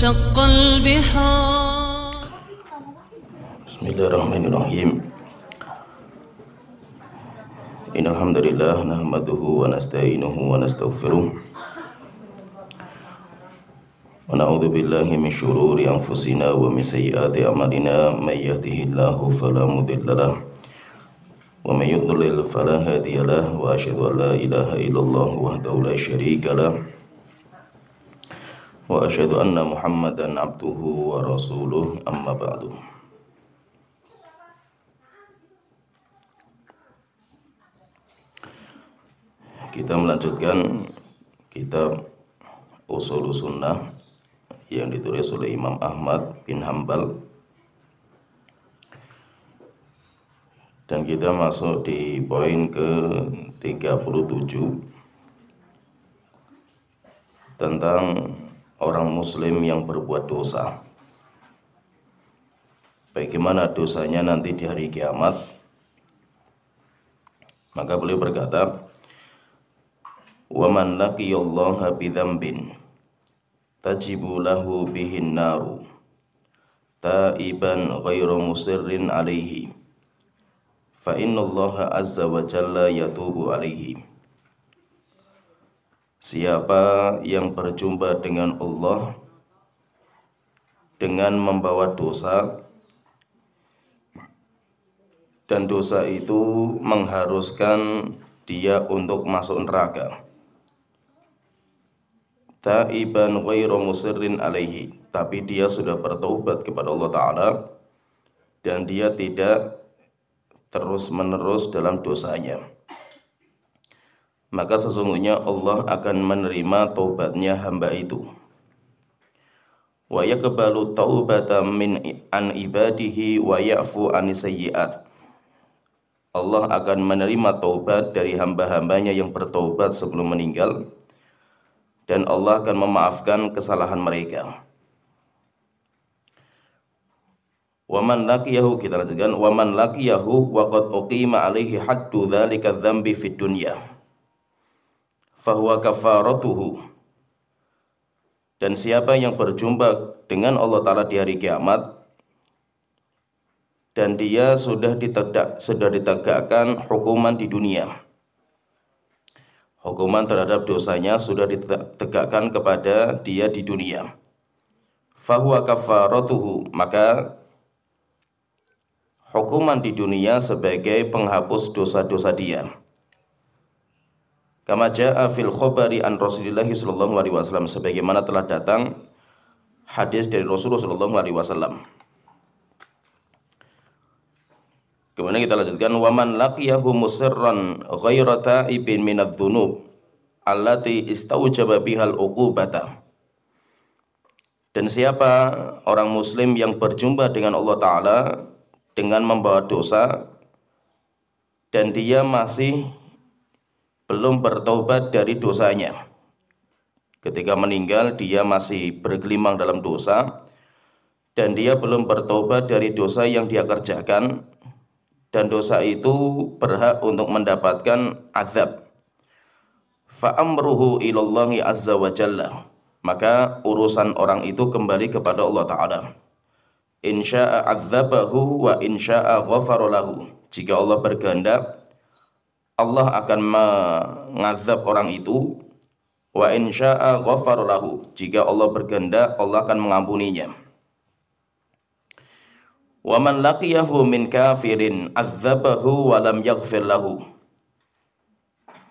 وشق البحار. بسم الله الرحمن الرحيم. إن الحمد لله نحمده ونستعينه ونستغفره ونعوذ بالله من شرور أنفسنا ومن سيئات أعمالنا من يهده الله فلا مضل له ومن يضلل فلا هادي له وأشهد أن لا إله إلا الله وحده لا شريك له وأشهد أن محمدا عبده ورسوله أما بعد. Kita melanjutkan kitab Ushul Sunnah yang ditulis oleh Imam Ahmad bin Hanbal, dan kita masuk di poin ke-37 tentang orang muslim yang berbuat dosa. Bagaimana dosanya nanti di hari kiamat? Maka beliau berkata, wa man laqiyallaha bidzambin tajibu lahu bihin naru taiban ghairu musirrin alaihi fa innallaha azza wa jalla yatubu alaihi. Siapa yang berjumpa dengan Allah dengan membawa dosa dan dosa itu mengharuskan dia untuk masuk neraka, taiban ghairu musirrin alaihi, tapi dia sudah bertaubat kepada Allah Ta'ala dan dia tidak terus menerus dalam dosanya, maka sesungguhnya Allah akan menerima taubatnya hamba itu. Wa yaqbalu taubatan min an ibadihi wa ya'fu anis sayyi'at. Allah akan menerima taubat dari hamba-hambanya yang bertaubat sebelum meninggal, dan Allah akan memaafkan kesalahan mereka. Waman laqiyahu, kita lanjutkan, waman laqiyahu wa qad uqima alaihi haddu dzalika dzambi fid dunya fahuwa kafaratuhu. Dan siapa yang berjumpa dengan Allah Ta'ala di hari kiamat dan dia sudah ditegakkan hukuman di dunia, hukuman terhadap dosanya sudah ditegakkan kepada dia di dunia, fahuwa kafaratuhu, maka hukuman di dunia sebagai penghapus dosa-dosa dia. Kama jaa fil khabari an Rasulillah sallallahu alaihi wasallam, sebagaimana telah datang hadis dari Rasulullah sallallahu alaihi wasallam. Kemudian kita lanjutkan, wa man laqiyahu musirran ghairu ta'ibin minadz-dzunub allati istawjaba bihal uqubata. Dan siapa orang muslim yang berjumpa dengan Allah Ta'ala dengan membawa dosa dan dia masih belum bertaubat dari dosanya, ketika meninggal dia masih bergelimang dalam dosa dan dia belum bertaubat dari dosa yang dia kerjakan, dan dosa itu berhak untuk mendapatkan azab, fa amruhu ilallahi azza wa jalla, maka urusan orang itu kembali kepada Allah Ta'ala. Insya'a azabahu wa insya'a ghafara lahu, jika Allah berkehendak Allah akan mengazab orang itu, wa insya'a ghafara lahu, jika Allah berkehendak Allah akan mengampuninya. Wa man laqiyahu min kafirin azabahu wa lam yaghfir lahu.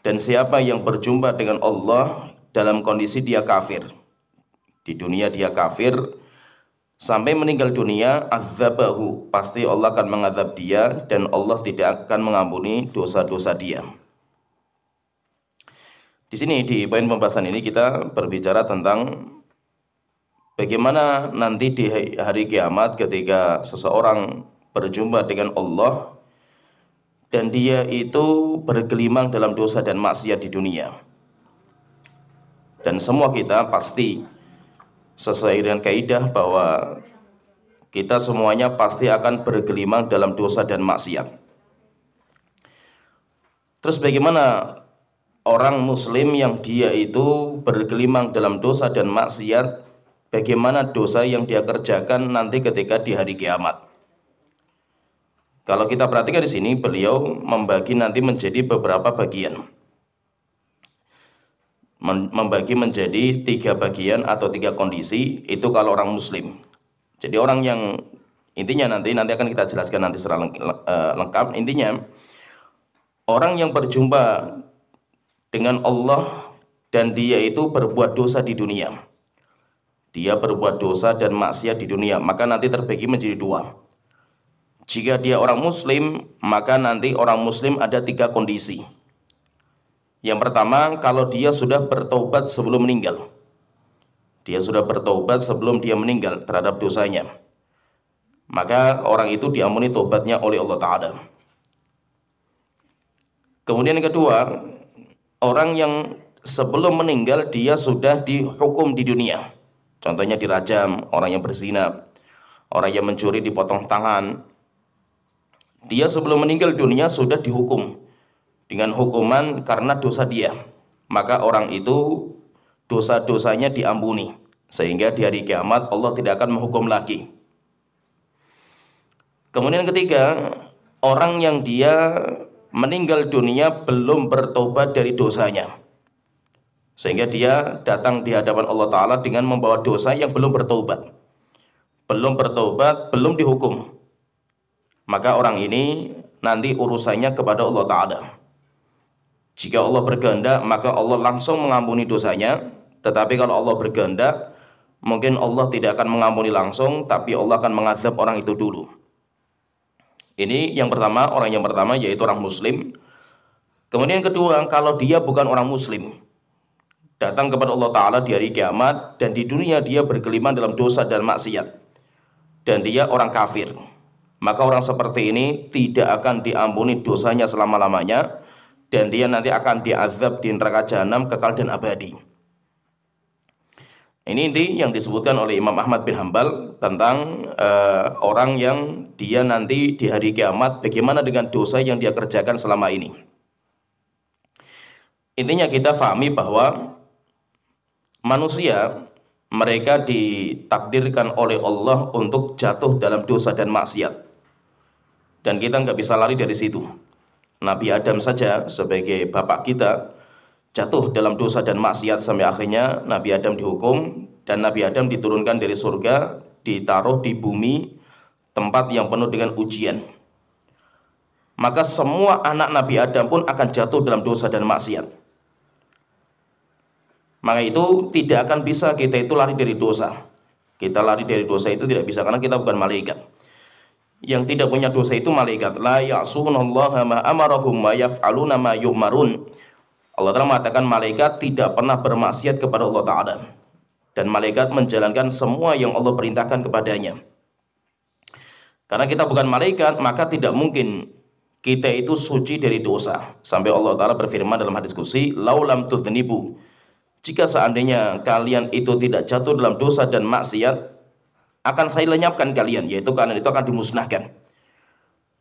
Dan siapa yang berjumpa dengan Allah dalam kondisi dia kafir, di dunia dia kafir, sampai meninggal dunia, azabahu, pasti Allah akan mengazab dia dan Allah tidak akan mengampuni dosa-dosa dia. Di sini di poin pembahasan ini kita berbicara tentang bagaimana nanti di hari kiamat ketika seseorang berjumpa dengan Allah dan dia itu bergelimang dalam dosa dan maksiat di dunia. Dan semua kita pasti sesuai dengan kaidah bahwa kita semuanya pasti akan bergelimang dalam dosa dan maksiat. Terus bagaimana orang muslim yang dia itu bergelimang dalam dosa dan maksiat bagaimana dosa yang dia kerjakan nanti ketika di hari kiamat. Kalau kita perhatikan di sini, beliau membagi nanti menjadi beberapa bagian. Membagi menjadi 3 bagian atau 3 kondisi, itu kalau orang muslim. Jadi orang yang intinya nanti akan kita jelaskan nanti secara lengkap. Intinya orang yang berjumpa dengan Allah dan dia itu berbuat dosa di dunia. Dia berbuat dosa dan maksiat di dunia, maka nanti terbagi menjadi 2. Jika dia orang muslim, maka nanti orang muslim ada 3 kondisi. Yang pertama, kalau dia sudah bertobat sebelum meninggal. Dia sudah bertobat sebelum dia meninggal terhadap dosanya. Maka orang itu diampuni tobatnya oleh Allah Ta'ala. Kemudian yang kedua, orang yang sebelum meninggal dia sudah dihukum di dunia. Contohnya dirajam, orang yang berzina, orang yang mencuri dipotong tangan. Dia sebelum meninggal dunia sudah dihukum dengan hukuman karena dosa dia. Maka orang itu dosa-dosanya diampuni. Sehingga di hari kiamat Allah tidak akan menghukum lagi. Kemudian ketiga, orang yang dia meninggal dunia belum bertobat dari dosanya. Sehingga dia datang di hadapan Allah Ta'ala dengan membawa dosa yang belum bertobat. Belum bertobat, belum dihukum. Maka orang ini nanti urusannya kepada Allah Ta'ala. Jika Allah berkehendak, maka Allah langsung mengampuni dosanya. Tetapi kalau Allah berkehendak, mungkin Allah tidak akan mengampuni langsung, tapi Allah akan mengazab orang itu dulu. Ini yang pertama, orang yang pertama yaitu orang muslim. Kemudian yang kedua, kalau dia bukan orang muslim, datang kepada Allah Ta'ala di hari kiamat, dan di dunia dia bergelimang dalam dosa dan maksiat, dan dia orang kafir, maka orang seperti ini tidak akan diampuni dosanya selama-lamanya, dan dia nanti akan diazab di neraka jahanam kekal dan abadi. Ini inti yang disebutkan oleh Imam Ahmad bin Hanbal tentang orang yang dia nanti di hari kiamat bagaimana dengan dosa yang dia kerjakan selama ini. Intinya kita fahami bahwa manusia mereka ditakdirkan oleh Allah untuk jatuh dalam dosa dan maksiat. Dan kita nggak bisa lari dari situ. Nabi Adam saja sebagai bapak kita jatuh dalam dosa dan maksiat sampai akhirnya Nabi Adam dihukum dan Nabi Adam diturunkan dari surga, ditaruh di bumi, tempat yang penuh dengan ujian. Maka semua anak Nabi Adam pun akan jatuh dalam dosa dan maksiat. Maka itu tidak akan bisa kita itu lari dari dosa. Kita lari dari dosa itu tidak bisa karena kita bukan malaikat. Yang tidak punya dosa itu malaikat. La ya'sunallaha ma amarahum wa yaf'aluna ma yu'marun. Allah Ta'ala mengatakan malaikat tidak pernah bermaksiat kepada Allah Ta'ala. Dan malaikat menjalankan semua yang Allah perintahkan kepadanya. Karena kita bukan malaikat, maka tidak mungkin kita itu suci dari dosa. Sampai Allah Ta'ala berfirman dalam hadis qudsi, laulam tudhnibu. Jika seandainya kalian itu tidak jatuh dalam dosa dan maksiat, akan saya lenyapkan kalian, yaitu kalian itu akan dimusnahkan.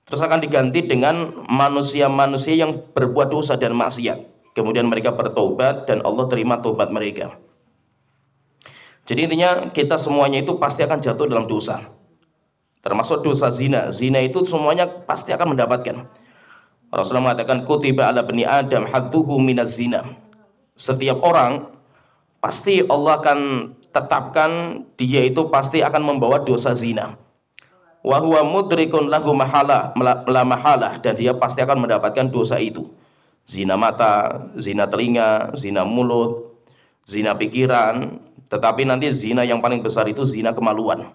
Terus akan diganti dengan manusia-manusia yang berbuat dosa dan maksiat. Kemudian mereka bertobat dan Allah terima tobat mereka. Jadi intinya kita semuanya itu pasti akan jatuh dalam dosa. Termasuk dosa zina. Zina itu semuanya pasti akan mendapatkan. Rasulullah mengatakan kutiba ala bani Adam hadduhu minaz zina. Setiap orang pasti Allah akan tetapkan dia itu pasti akan membawa dosa zina. Wa huwa mudrikun lahu mahalah la mahalah, dan dia pasti akan mendapatkan dosa itu. Zina mata, zina telinga, zina mulut, zina pikiran, tetapi nanti zina yang paling besar itu zina kemaluan.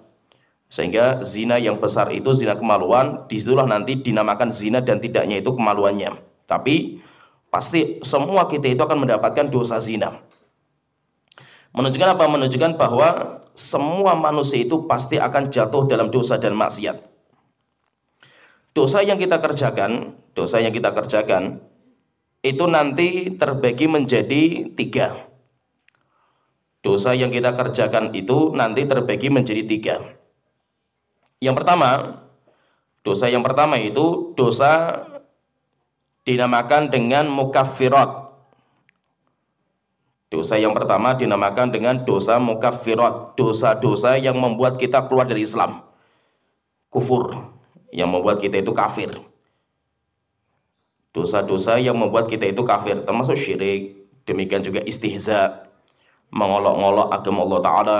Sehingga zina yang besar itu zina kemaluan, disitulah nanti dinamakan zina dan tidaknya itu kemaluannya. Tapi pasti semua kita itu akan mendapatkan dosa zina. Menunjukkan apa? Menunjukkan bahwa semua manusia itu pasti akan jatuh dalam dosa dan maksiat. Dosa yang kita kerjakan itu nanti terbagi menjadi 3. Dosa yang kita kerjakan itu nanti terbagi menjadi 3. Yang pertama, dosa yang pertama itu dosa dinamakan dengan mukaffirat. Dosa yang pertama dinamakan dengan dosa mukaffirat, dosa-dosa yang membuat kita keluar dari Islam. Kufur, yang membuat kita itu kafir. Dosa-dosa yang membuat kita itu kafir, termasuk syirik, demikian juga istihza, mengolok-olok agama Allah Ta'ala,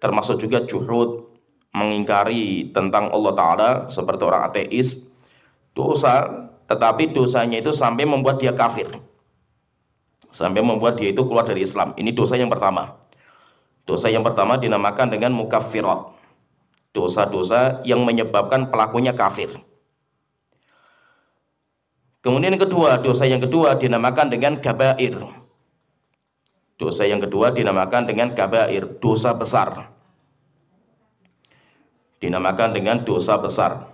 termasuk juga juhud, mengingkari tentang Allah Ta'ala seperti orang ateis. Dosa, tetapi dosanya itu sampai membuat dia kafir, sampai membuat dia itu keluar dari Islam. Ini dosa yang pertama. Dosa yang pertama dinamakan dengan mukaffirat, dosa-dosa yang menyebabkan pelakunya kafir. Kemudian yang kedua, dosa yang kedua dinamakan dengan kabair. Dosa yang kedua dinamakan dengan kabair, dosa besar. Dinamakan dengan dosa besar.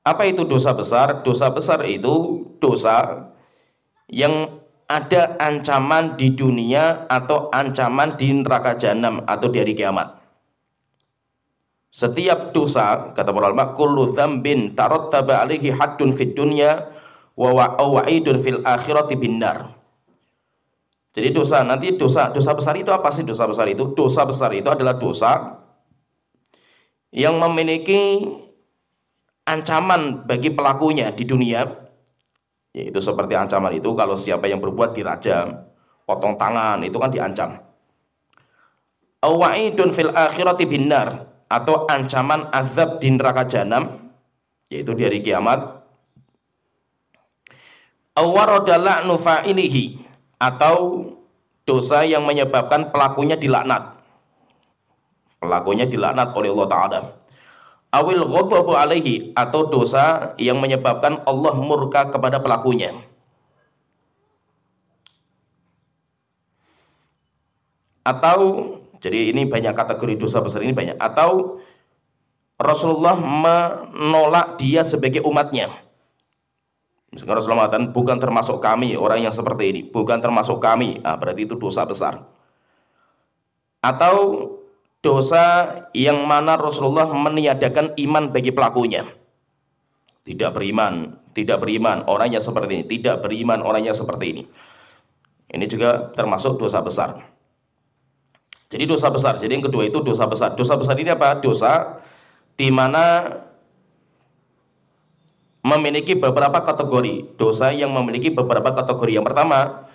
Apa itu dosa besar? Dosa besar itu dosa yang ada ancaman di dunia atau ancaman di neraka jahanam atau di hari kiamat. Setiap dosa, kata para ulama, kullu dzambin tarattaba alaihi haddun fid dunya wa wa'idun fil akhirati binnar. Jadi dosa, nanti dosa besar itu apa sih dosa besar itu? Dosa besar itu adalah dosa yang memiliki ancaman bagi pelakunya di dunia, yaitu seperti ancaman itu kalau siapa yang berbuat dirajam, potong tangan, itu kan diancam. Wa'idun fil akhirati binnar, atau ancaman azab di neraka jahanam, yaitu di hari kiamat. Awarada la'nu fa'ilihi, atau dosa yang menyebabkan pelakunya dilaknat. Pelakunya dilaknat oleh Allah Ta'ala. Awil ghadabu alaihi, atau dosa yang menyebabkan Allah murka kepada pelakunya. Atau, jadi ini banyak kategori dosa besar, ini banyak. Atau Rasulullah menolak dia sebagai umatnya. Misalkan Rasulullah mengatakan, bukan termasuk kami orang yang seperti ini, bukan termasuk kami, berarti itu dosa besar. Atau dosa yang mana Rasulullah meniadakan iman bagi pelakunya. Tidak beriman orangnya seperti ini, tidak beriman orangnya seperti ini. Ini juga termasuk dosa besar. Jadi dosa besar, jadi yang kedua itu dosa besar. Dosa besar ini apa? Dosa di mana memiliki beberapa kategori. Dosa yang memiliki beberapa kategori. Yang pertama,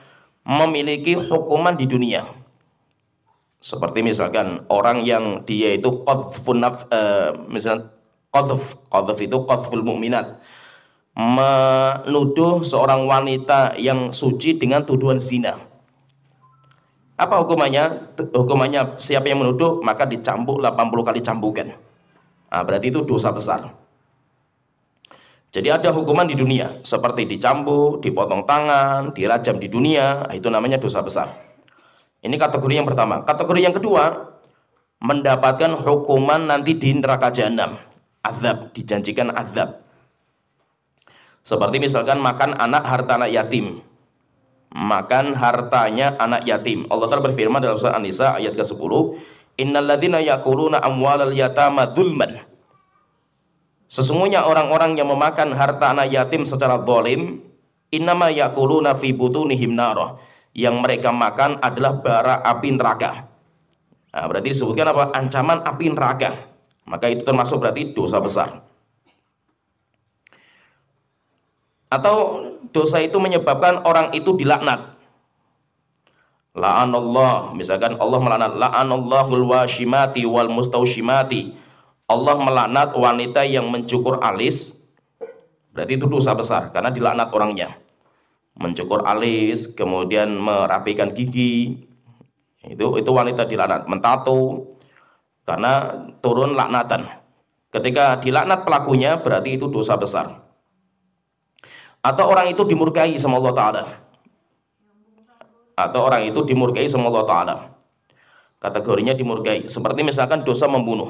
memiliki hukuman di dunia. Seperti misalkan orang yang dia itu qadhfun misalnya qadhf itu qadhful mu'minat, menuduh seorang wanita yang suci dengan tuduhan zina. Apa hukumannya? Hukumannya siapa yang menuduh maka dicambuk 80 kali cambukan. Berarti itu dosa besar. Jadi ada hukuman di dunia seperti dicambuk, dipotong tangan, dirajam di dunia, itu namanya dosa besar. Ini kategori yang pertama. Kategori yang kedua, mendapatkan hukuman nanti di neraka jahanam. Azab, dijanjikan azab. Seperti misalkan makan anak harta anak yatim. Makan hartanya anak yatim. Allah Ta'ala berfirman dalam surah An-Nisa ayat ke-10, innal ladzina yakuluna amwalal yatama dzulman. Sesungguhnya orang-orang yang memakan harta anak yatim secara zalim, innama yakuluna fi butunihim narah. Yang mereka makan adalah bara api neraka. Berarti disebutkan apa? Ancaman api neraka. Maka itu termasuk berarti dosa besar. Atau dosa itu menyebabkan orang itu dilaknat. La'anallah, misalkan Allah melaknat, la'anallahul washimati wal mustaushimati. Allah melaknat wanita yang mencukur alis. Berarti itu dosa besar karena dilaknat orangnya. Mencukur alis, kemudian merapikan gigi. Itu wanita dilaknat, mentato karena turun laknatan. Ketika dilaknat pelakunya berarti itu dosa besar. Atau orang itu dimurkai sama Allah Ta'ala. Atau orang itu dimurkai sama Allah Ta'ala. Kategorinya dimurkai. Seperti misalkan dosa membunuh.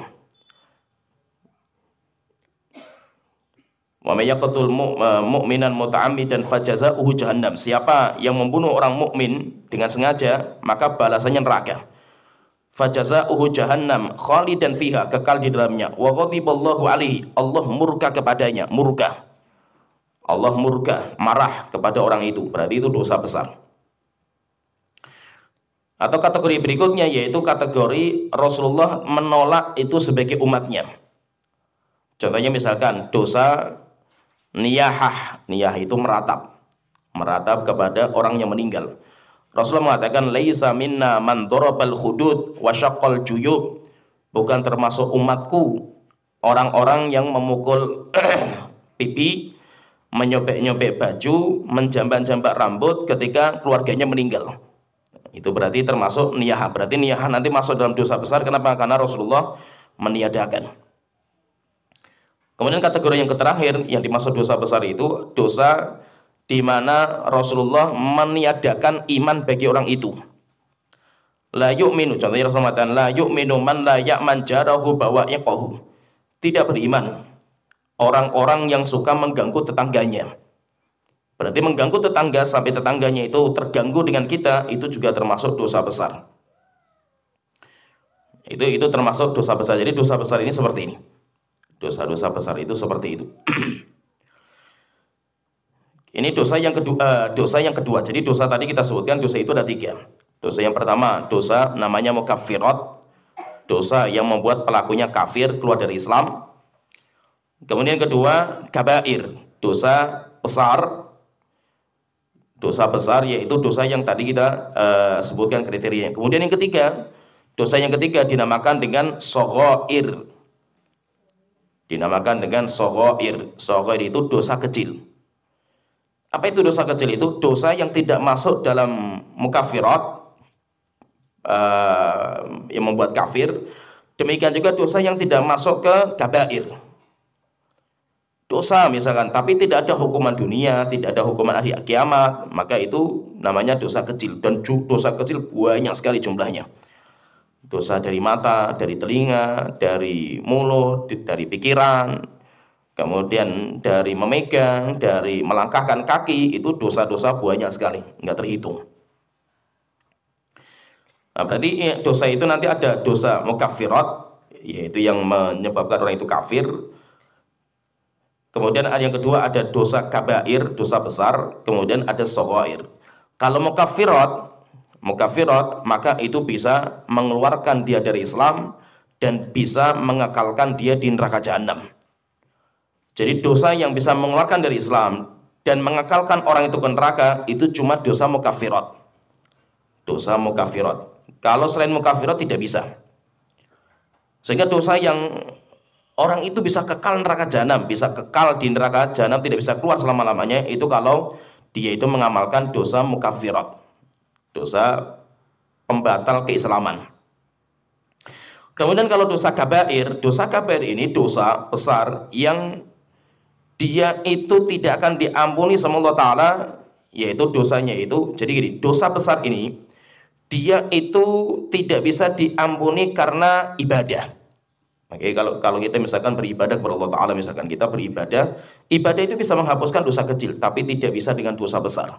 Wa may yaqtul mu'minan muta'ammidan fajaza'uhu jahannam. Siapa yang membunuh orang mukmin dengan sengaja, maka balasannya neraka. Fajaza'uhu jahannam khalidan fiha, kekal di dalamnya. Wa ghadiballahu alaihi, Allah murka kepadanya, murka. Allah murka, marah kepada orang itu, berarti itu dosa besar. Atau kategori berikutnya yaitu kategori Rasulullah menolak itu sebagai umatnya. Contohnya misalkan dosa niyahah, niyah itu meratap kepada orang yang meninggal. Rasulullah mengatakan laisa minna man darabal hudud wa syaqqal juyub, bukan termasuk umatku orang-orang yang memukul pipi, menyobek-nyobek baju, menjambak-jambak rambut ketika keluarganya meninggal. Itu berarti termasuk niyahah. Berarti niyahah nanti masuk dalam dosa besar. Kenapa? Karena Rasulullah meniadakan. Kemudian kategori yang terakhir yang dimaksud dosa besar itu dosa di mana Rasulullah meniadakan iman bagi orang itu. La yu'minu, contohnya Rasulullah mengatakan la yu'minu man la ya'man jarahu bawa'iqahu. Tidak beriman orang-orang yang suka mengganggu tetangganya. Berarti mengganggu tetangga sampai tetangganya itu terganggu dengan kita, itu juga termasuk dosa besar. Itu termasuk dosa besar. Jadi dosa besar ini seperti ini. Dosa-dosa besar itu seperti itu. Ini dosa yang kedua. Jadi dosa tadi kita sebutkan dosa itu ada 3. Dosa yang pertama, dosa namanya mukaffirat. Dosa yang membuat pelakunya kafir, keluar dari Islam. Kemudian kedua, kabair, dosa besar. Dosa besar yaitu dosa yang tadi kita sebutkan kriterianya. Kemudian yang ketiga, dosa yang ketiga dinamakan dengan shaghair. Dinamakan dengan shaghair. Shaghair itu dosa kecil. Apa itu dosa kecil? Itu dosa yang tidak masuk dalam mukaffirat, yang membuat kafir. Demikian juga dosa yang tidak masuk ke kabair. Dosa misalkan, tapi tidak ada hukuman dunia, tidak ada hukuman hari kiamat, maka itu namanya dosa kecil. Dan dosa kecil banyak sekali jumlahnya. Dosa dari mata, dari telinga, dari mulut, dari pikiran, kemudian dari memegang, dari melangkahkan kaki, itu dosa-dosa banyak sekali, nggak terhitung. Nah, berarti dosa itu nanti ada dosa mukaffirat, yaitu yang menyebabkan orang itu kafir. Kemudian yang kedua ada dosa kabair, dosa besar. Kemudian ada shaghair. Kalau mukaffirat, maka itu bisa mengeluarkan dia dari Islam dan bisa mengekalkan dia di neraka jahanam. Jadi dosa yang bisa mengeluarkan dari Islam dan mengekalkan orang itu ke neraka itu cuma dosa mukaffirat. Dosa mukaffirat. Kalau selain mukaffirat tidak bisa. Sehingga dosa yang orang itu bisa kekal neraka jahanam, bisa kekal di neraka jahanam, tidak bisa keluar selama-lamanya, itu kalau dia itu mengamalkan dosa mukaffirat. Dosa pembatal keislaman. Kemudian kalau dosa kabair ini dosa besar yang dia itu tidak akan diampuni sama Allah Ta'ala, yaitu dosanya itu, jadi gini, dosa besar ini dia itu tidak bisa diampuni karena ibadah. Oke, kalau kita misalkan beribadah kepada Allah Ta'ala, misalkan kita beribadah, ibadah itu bisa menghapuskan dosa kecil, tapi tidak bisa dengan dosa besar.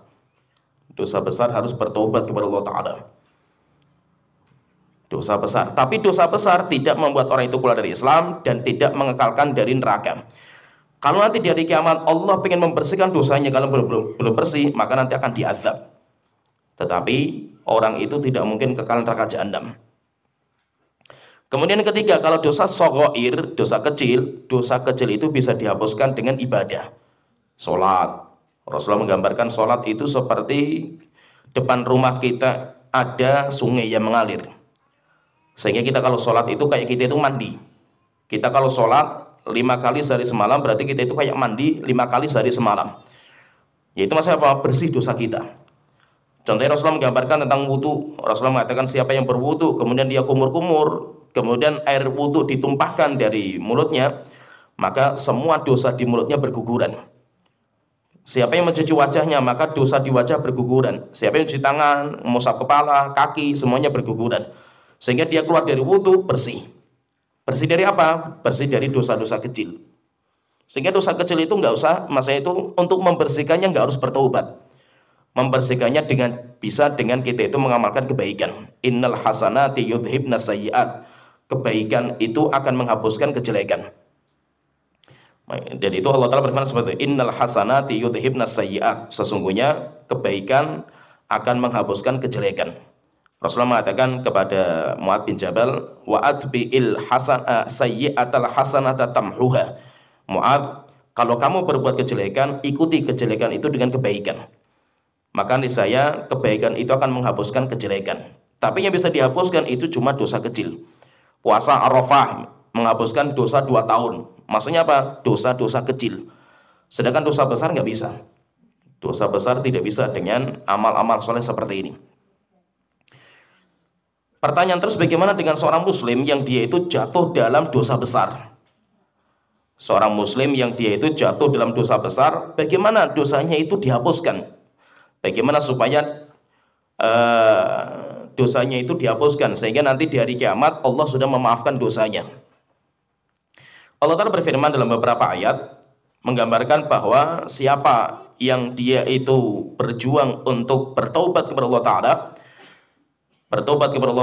Dosa besar harus bertobat kepada Allah Ta'ala. Dosa besar, tapi dosa besar tidak membuat orang itu keluar dari Islam dan tidak mengekalkan dari neraka. Kalau nanti di hari kiamat Allah ingin membersihkan dosanya, kalau belum bersih, maka nanti akan diazab. Tetapi orang itu tidak mungkin kekal neraka jahanam. Kemudian yang ketiga, kalau dosa shaghair, dosa kecil itu bisa dihapuskan dengan ibadah. Sholat. Rasulullah menggambarkan sholat itu seperti depan rumah kita ada sungai yang mengalir. Sehingga kita kalau sholat itu kayak kita itu mandi. Kita kalau sholat 5 kali sehari semalam, berarti kita itu kayak mandi 5 kali sehari semalam. Yaitu maksudnya apa? Bersih dosa kita. Contohnya Rasulullah menggambarkan tentang wudu. Rasulullah mengatakan siapa yang berwudu, kemudian dia kumur-kumur, kemudian air wudu ditumpahkan dari mulutnya, maka semua dosa di mulutnya berguguran. Siapa yang mencuci wajahnya, maka dosa di wajah berguguran. Siapa yang mencuci tangan, mengusap kepala, kaki, semuanya berguguran. Sehingga dia keluar dari wudu bersih. Bersih dari apa? Bersih dari dosa-dosa kecil. Sehingga dosa kecil itu nggak usah, maksudnya itu untuk membersihkannya nggak harus bertaubat. Membersihkannya bisa dengan kita itu mengamalkan kebaikan. Innal hasanati yudhibnas sayyi'at. Kebaikan itu akan menghapuskan kejelekan. Dan itu Allah Ta'ala berfirman seperti itu, innal hasanati yudhibnas sayyi'at. Sesungguhnya kebaikan akan menghapuskan kejelekan. Rasulullah mengatakan kepada Mu'adz bin Jabal, wa atbi'il sayyi'atal hasanata tamhuha. Mu'adz, kalau kamu berbuat kejelekan, ikuti kejelekan itu dengan kebaikan. Maka niscaya kebaikan itu akan menghapuskan kejelekan. Tapi yang bisa dihapuskan itu cuma dosa kecil. Puasa Arafah menghapuskan dosa 2 tahun. Maksudnya apa? Dosa-dosa kecil. Sedangkan dosa besar nggak bisa. Dosa besar tidak bisa dengan amal-amal soleh seperti ini. Pertanyaan terus, bagaimana dengan seorang muslim yang dia itu jatuh dalam dosa besar? Seorang muslim yang dia itu jatuh dalam dosa besar, bagaimana dosanya itu dihapuskan? Bagaimana supaya dosanya itu dihapuskan sehingga nanti di hari kiamat Allah sudah memaafkan dosanya? Allah Ta'ala berfirman dalam beberapa ayat menggambarkan bahwa siapa yang dia itu berjuang untuk bertaubat kepada Allah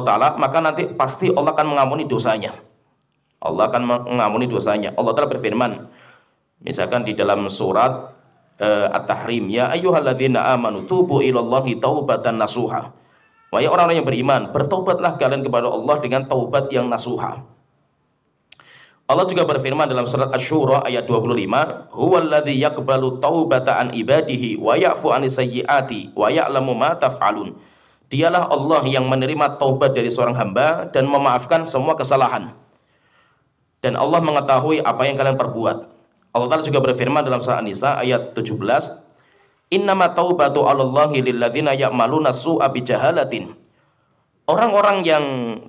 Ta'ala, maka nanti pasti Allah akan mengampuni dosanya. Allah akan mengampuni dosanya. Allah Ta'ala berfirman, misalkan di dalam surat At-Tahrim, ya ayyuhalladzina amanu tubu ilallahi taubatan nasuha. Wahai orang-orang yang beriman, bertaubatlah kalian kepada Allah dengan taubat yang nasuha. Allah juga berfirman dalam surat Asy-Syura ayat 25, huwallazi yaqbalu taubata an ibadihi wa ya'fu anis sayyiati wa ya'lamu ma taf'alun. Dialah Allah yang menerima taubat dari seorang hamba dan memaafkan semua kesalahan. Dan Allah mengetahui apa yang kalian perbuat. Allah Ta'ala juga berfirman dalam surah An-Nisa ayat 17, innama taubatu 'alallahi lilladzina ya'maluna su'a bijahalatin. Orang-orang yang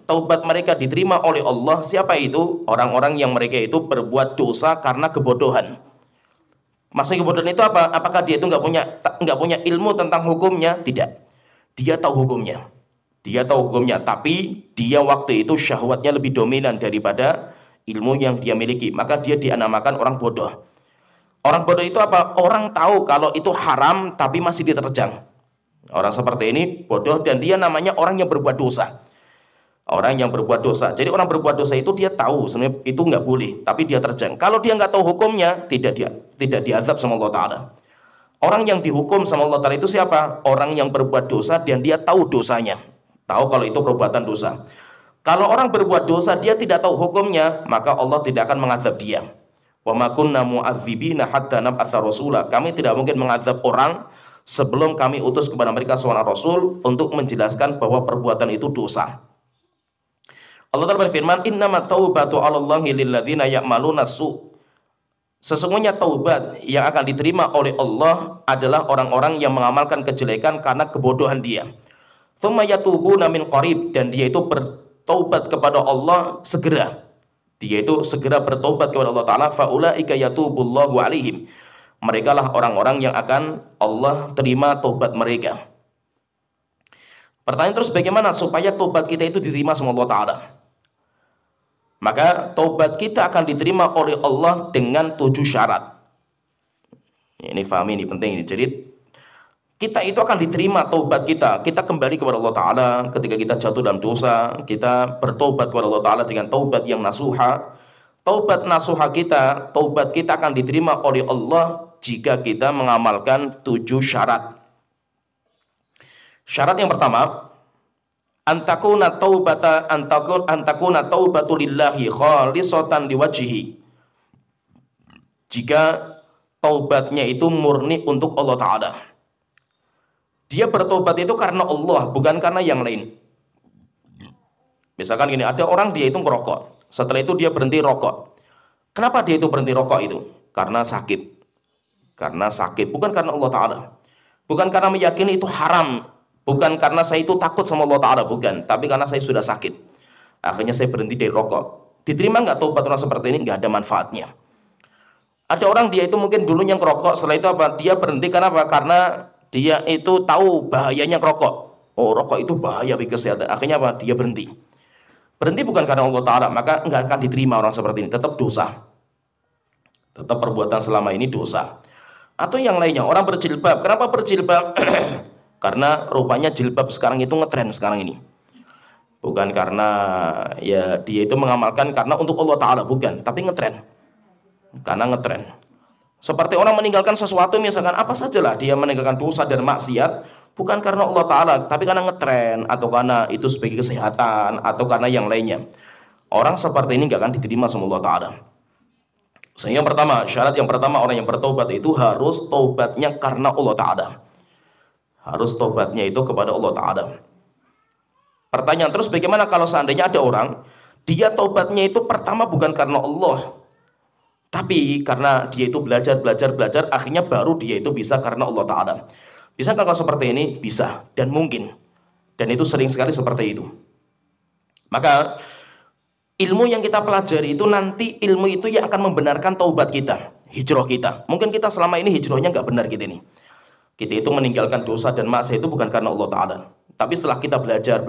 taubat mereka diterima oleh Allah, siapa itu? Orang-orang yang mereka itu berbuat dosa karena kebodohan. Maksudnya kebodohan itu apa? Apakah dia itu nggak punya ilmu tentang hukumnya? Tidak. Dia tahu hukumnya. Tapi dia waktu itu syahwatnya lebih dominan daripada ilmu yang dia miliki, maka dia dinamakan orang bodoh. Orang bodoh itu apa? Orang tahu kalau itu haram tapi masih diterjang. Orang seperti ini bodoh, dan dia namanya orang yang berbuat dosa. Orang yang berbuat dosa. Jadi orang berbuat dosa itu dia tahu sebenarnya itu nggak boleh, tapi dia terjang. Kalau dia nggak tahu hukumnya, tidak diazab sama Allah Ta'ala. Orang yang dihukum sama Allah Ta'ala itu siapa? Orang yang berbuat dosa dan dia tahu dosanya, tahu kalau itu perbuatan dosa. Kalau orang berbuat dosa dia tidak tahu hukumnya, maka Allah tidak akan mengazab dia. Wa ma kunna mu'adzibina hatta nab'atsa rasula. Kami tidak mungkin mengazab orang sebelum kami utus kepada mereka seorang rasul untuk menjelaskan bahwa perbuatan itu dosa. Allah Ta'ala berfirman, innamat taubatu 'alallahi lilladzina ya'maluna su'. Sesungguhnya taubat yang akan diterima oleh Allah adalah orang-orang yang mengamalkan kejelekan karena kebodohan dia. Tsumma yatubuna min qarib, dan dia itu bertaubat kepada Allah segera. Dia itu segera bertaubat kepada Allah Ta'ala. Faulaika yatubullahu alaihim. Mereka lah orang-orang yang akan Allah terima taubat mereka. Pertanyaan terus, bagaimana supaya taubat kita itu diterima sama Allah Ta'ala? Maka taubat kita akan diterima oleh Allah dengan 7 syarat. Ini pahami, ini penting ini. Jadi kita itu akan diterima taubat kita. Kita kembali kepada Allah Ta'ala ketika kita jatuh dalam dosa. Kita bertobat kepada Allah Ta'ala dengan taubat yang nasuha. Taubat nasuha kita, taubat kita akan diterima oleh Allah jika kita mengamalkan 7 syarat. Syarat yang pertama, antakuna taubatu lillahi khalisatan liwajhihi. Jika taubatnya itu murni untuk Allah Ta'ala. Dia bertobat itu karena Allah, bukan karena yang lain. Misalkan gini, ada orang dia itu ngerokok. Setelah itu dia berhenti rokok. Kenapa dia itu berhenti rokok itu? Karena sakit. Karena sakit, bukan karena Allah Ta'ala. Bukan karena meyakini itu haram. Bukan karena saya itu takut sama Allah Ta'ala, bukan. Tapi karena saya sudah sakit. Akhirnya saya berhenti dari rokok. Diterima nggak taubat orang seperti ini? Nggak ada manfaatnya. Ada orang dia itu mungkin dulunya ngerokok, setelah itu apa? Dia berhenti karena apa? Karena dia itu tahu bahayanya ngerokok. Oh, rokok itu bahaya bagi kesehatan. Akhirnya apa? Dia berhenti. Berhenti bukan karena Allah Ta'ala, maka nggak akan diterima orang seperti ini. Tetap dosa. Tetap perbuatan selama ini dosa. Atau yang lainnya, orang berjilbab. Kenapa berjilbab? Karena rupanya jilbab sekarang itu ngetren sekarang ini. Bukan karena ya dia itu mengamalkan karena untuk Allah Ta'ala, bukan. Tapi ngetren. Karena ngetren. Seperti orang meninggalkan sesuatu, misalkan apa sajalah dia meninggalkan dosa dan maksiat, bukan karena Allah Ta'ala, tapi karena ngetren, atau karena itu sebagai kesehatan, atau karena yang lainnya. Orang seperti ini gak akan diterima sama Allah Ta'ala. Sehingga pertama, syarat yang pertama orang yang bertobat itu harus tobatnya karena Allah Ta'ala. Harus tobatnya itu kepada Allah Ta'ala. Pertanyaan terus, bagaimana kalau seandainya ada orang, dia tobatnya itu pertama bukan karena Allah, tapi karena dia itu belajar, akhirnya baru dia itu bisa karena Allah Ta'ala. Bisa kalau seperti ini? Bisa, dan mungkin. Dan itu sering sekali seperti itu. Maka ilmu yang kita pelajari itu nanti ilmu itu yang akan membenarkan taubat kita, hijrah kita. Mungkin kita selama ini hijrahnya nggak benar kita ini. Kita itu meninggalkan dosa dan maksiat itu bukan karena Allah Ta'ala. Tapi setelah kita belajar,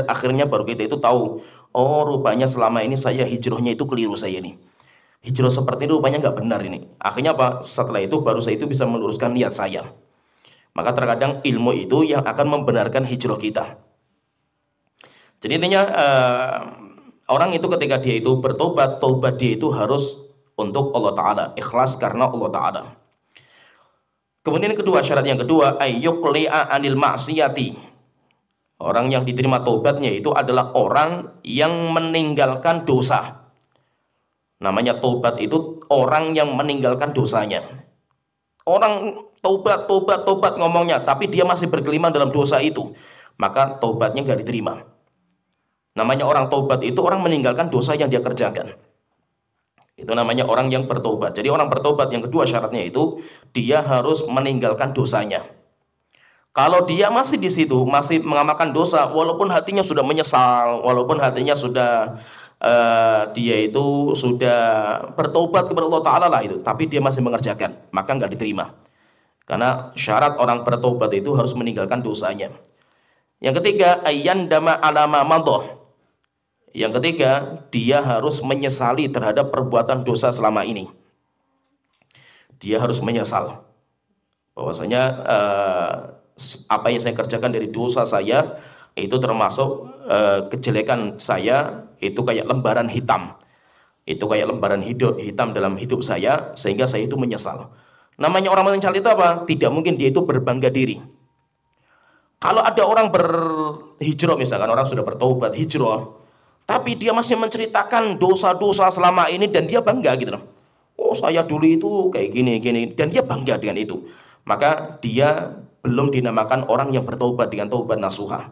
akhirnya baru kita itu tahu, oh rupanya selama ini saya hijrahnya itu keliru saya ini. Hijrah seperti ini rupanya nggak benar ini. Akhirnya apa? Setelah itu baru saya itu bisa meluruskan niat saya. Maka terkadang ilmu itu yang akan membenarkan hijrah kita. Jadi intinya orang itu ketika dia itu bertobat, tobat dia itu harus untuk Allah Ta'ala, ikhlas karena Allah Ta'ala. Kemudian kedua, syarat yang kedua, ayyuqli'a anil ma'siyati. Orang yang diterima tobatnya itu adalah orang yang meninggalkan dosa. Namanya tobat itu orang yang meninggalkan dosanya. Orang tobat ngomongnya, tapi dia masih bergelimang dalam dosa itu, maka tobatnya nggak diterima. Namanya orang tobat itu orang meninggalkan dosa yang dia kerjakan. Itu namanya orang yang bertobat. Jadi orang bertobat yang kedua syaratnya itu dia harus meninggalkan dosanya. Kalau dia masih di situ, masih mengamalkan dosa, walaupun hatinya sudah menyesal, walaupun hatinya sudah dia itu sudah bertobat kepada Allah Ta'ala lah itu, tapi dia masih mengerjakan, maka nggak diterima. Karena syarat orang bertobat itu harus meninggalkan dosanya. Yang ketiga, ayyandama alama madhah. Yang ketiga, dia harus menyesali terhadap perbuatan dosa selama ini. Dia harus menyesal bahwasanya apa yang saya kerjakan dari dosa saya itu termasuk kejelekan saya, itu kayak lembaran hitam. Itu kayak lembaran hitam dalam hidup saya, sehingga saya itu menyesal. Namanya orang menyesal itu apa? Tidak mungkin dia itu berbangga diri. Kalau ada orang berhijrah, misalkan orang sudah bertobat, hijrah, tapi dia masih menceritakan dosa-dosa selama ini dan dia bangga gitu loh. Oh saya dulu itu kayak gini, dan dia bangga dengan itu. Maka dia belum dinamakan orang yang bertobat dengan taubat nasuha.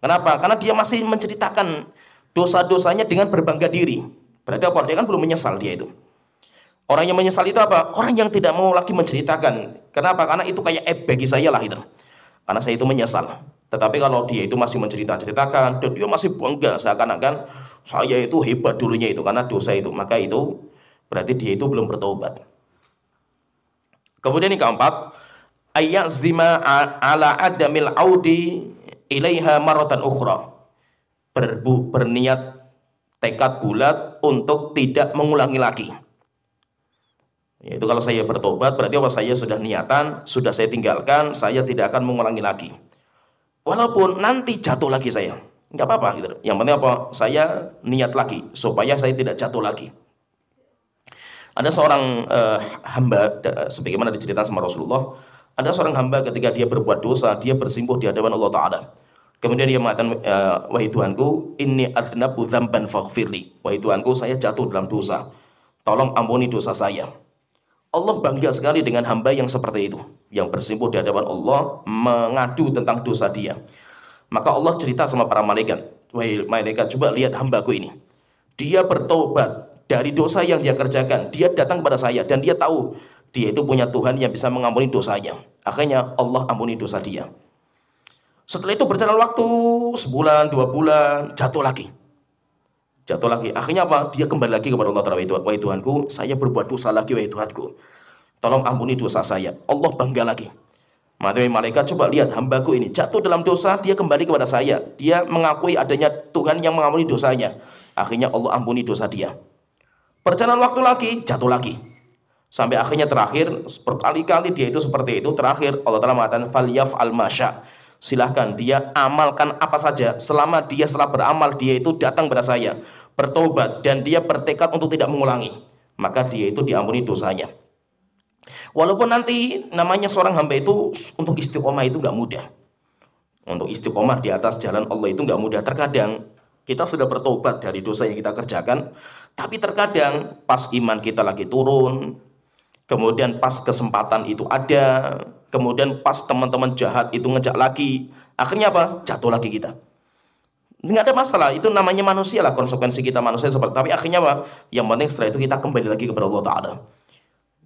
Kenapa? Karena dia masih menceritakan dosa-dosanya dengan berbangga diri. Berarti apa? Dia kan belum menyesal dia itu. Orang yang menyesal itu apa? Orang yang tidak mau lagi menceritakan. Kenapa? Karena itu kayak aib bagi saya lah itu. Karena saya itu menyesal. Tetapi kalau dia itu masih menceritakan dan dia masih bangga seakan-akan saya itu hebat dulunya itu karena dosa itu, maka itu berarti dia itu belum bertobat. Kemudian yang keempat, ayyazima ala adamil audi ilaiha maratan ukhra. Berniat tekad bulat untuk tidak mengulangi lagi. Yaitu kalau saya bertobat berarti apa? Saya sudah niatan, sudah saya tinggalkan, saya tidak akan mengulangi lagi. Walaupun nanti jatuh lagi saya, nggak apa-apa gitu. Yang penting apa? Saya niat lagi supaya saya tidak jatuh lagi. Ada seorang hamba, sebagaimana diceritakan sama Rasulullah, ada seorang hamba ketika dia berbuat dosa, dia bersimpuh di hadapan Allah Ta'ala. Kemudian dia mengatakan, wahai Tuhanku, inni adznabu dzamban faghfirli. Wahai Tuhanku, saya jatuh dalam dosa, tolong ampuni dosa saya. Allah bangga sekali dengan hamba yang seperti itu, yang bersimpuh di hadapan Allah, mengadu tentang dosa dia. Maka Allah cerita sama para malaikat, wahai malaikat, coba lihat hambaku ini. Dia bertobat dari dosa yang dia kerjakan. Dia datang kepada saya dan dia tahu dia itu punya Tuhan yang bisa mengampuni dosanya. Akhirnya Allah ampuni dosa dia. Setelah itu berjalan waktu sebulan, 2 bulan, jatuh lagi. Akhirnya apa? Dia kembali lagi kepada Allah Ta'ala. Wahai Tuhanku, saya berbuat dosa lagi, wahai Tuhanku. Tolong ampuni dosa saya. Allah bangga lagi. Maka malaikat, coba lihat hambaku ini. Jatuh dalam dosa, dia kembali kepada saya. Dia mengakui adanya Tuhan yang mengampuni dosanya. Akhirnya Allah ampuni dosa dia. Perjalanan waktu lagi, jatuh lagi. Sampai akhirnya terakhir, berkali-kali dia itu seperti itu. Terakhir, Allah Ta'ala mengatakan, falyaf'al masya. Silahkan dia amalkan apa saja. Selama dia setelah beramal, dia itu datang kepada saya, bertobat, dan dia bertekad untuk tidak mengulangi, maka dia itu diampuni dosanya. Walaupun nanti namanya seorang hamba itu untuk istiqomah itu nggak mudah. Untuk istiqomah di atas jalan Allah itu nggak mudah. Terkadang kita sudah bertobat dari dosa yang kita kerjakan, tapi terkadang pas iman kita lagi turun, kemudian pas kesempatan itu ada, kemudian pas teman-teman jahat itu ngejak lagi, akhirnya apa? Jatuh lagi kita. Nggak ada masalah, itu namanya manusia lah, konsekuensi kita manusia seperti. Tapi akhirnya apa? Yang penting setelah itu kita kembali lagi kepada Allah Ta'ala.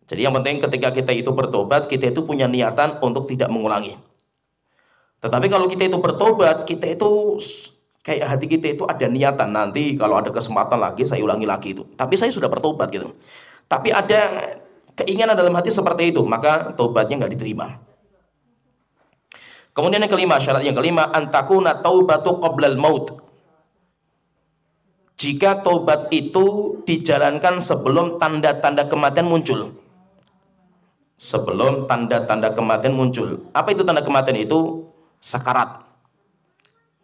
Jadi yang penting ketika kita itu bertobat, kita itu punya niatan untuk tidak mengulangi. Tetapi kalau kita itu bertobat, kita itu kayak hati kita itu ada niatan, nanti kalau ada kesempatan lagi saya ulangi lagi itu. Tapi saya sudah bertobat gitu. Tapi ada keinginan dalam hati seperti itu, maka tobatnya nggak diterima. Kemudian yang kelima, syarat yang kelima, antakuna taubatu qoblal maut. Jika tobat itu dijalankan sebelum tanda-tanda kematian muncul. Sebelum tanda-tanda kematian muncul. Apa itu tanda kematian itu? Sakarat.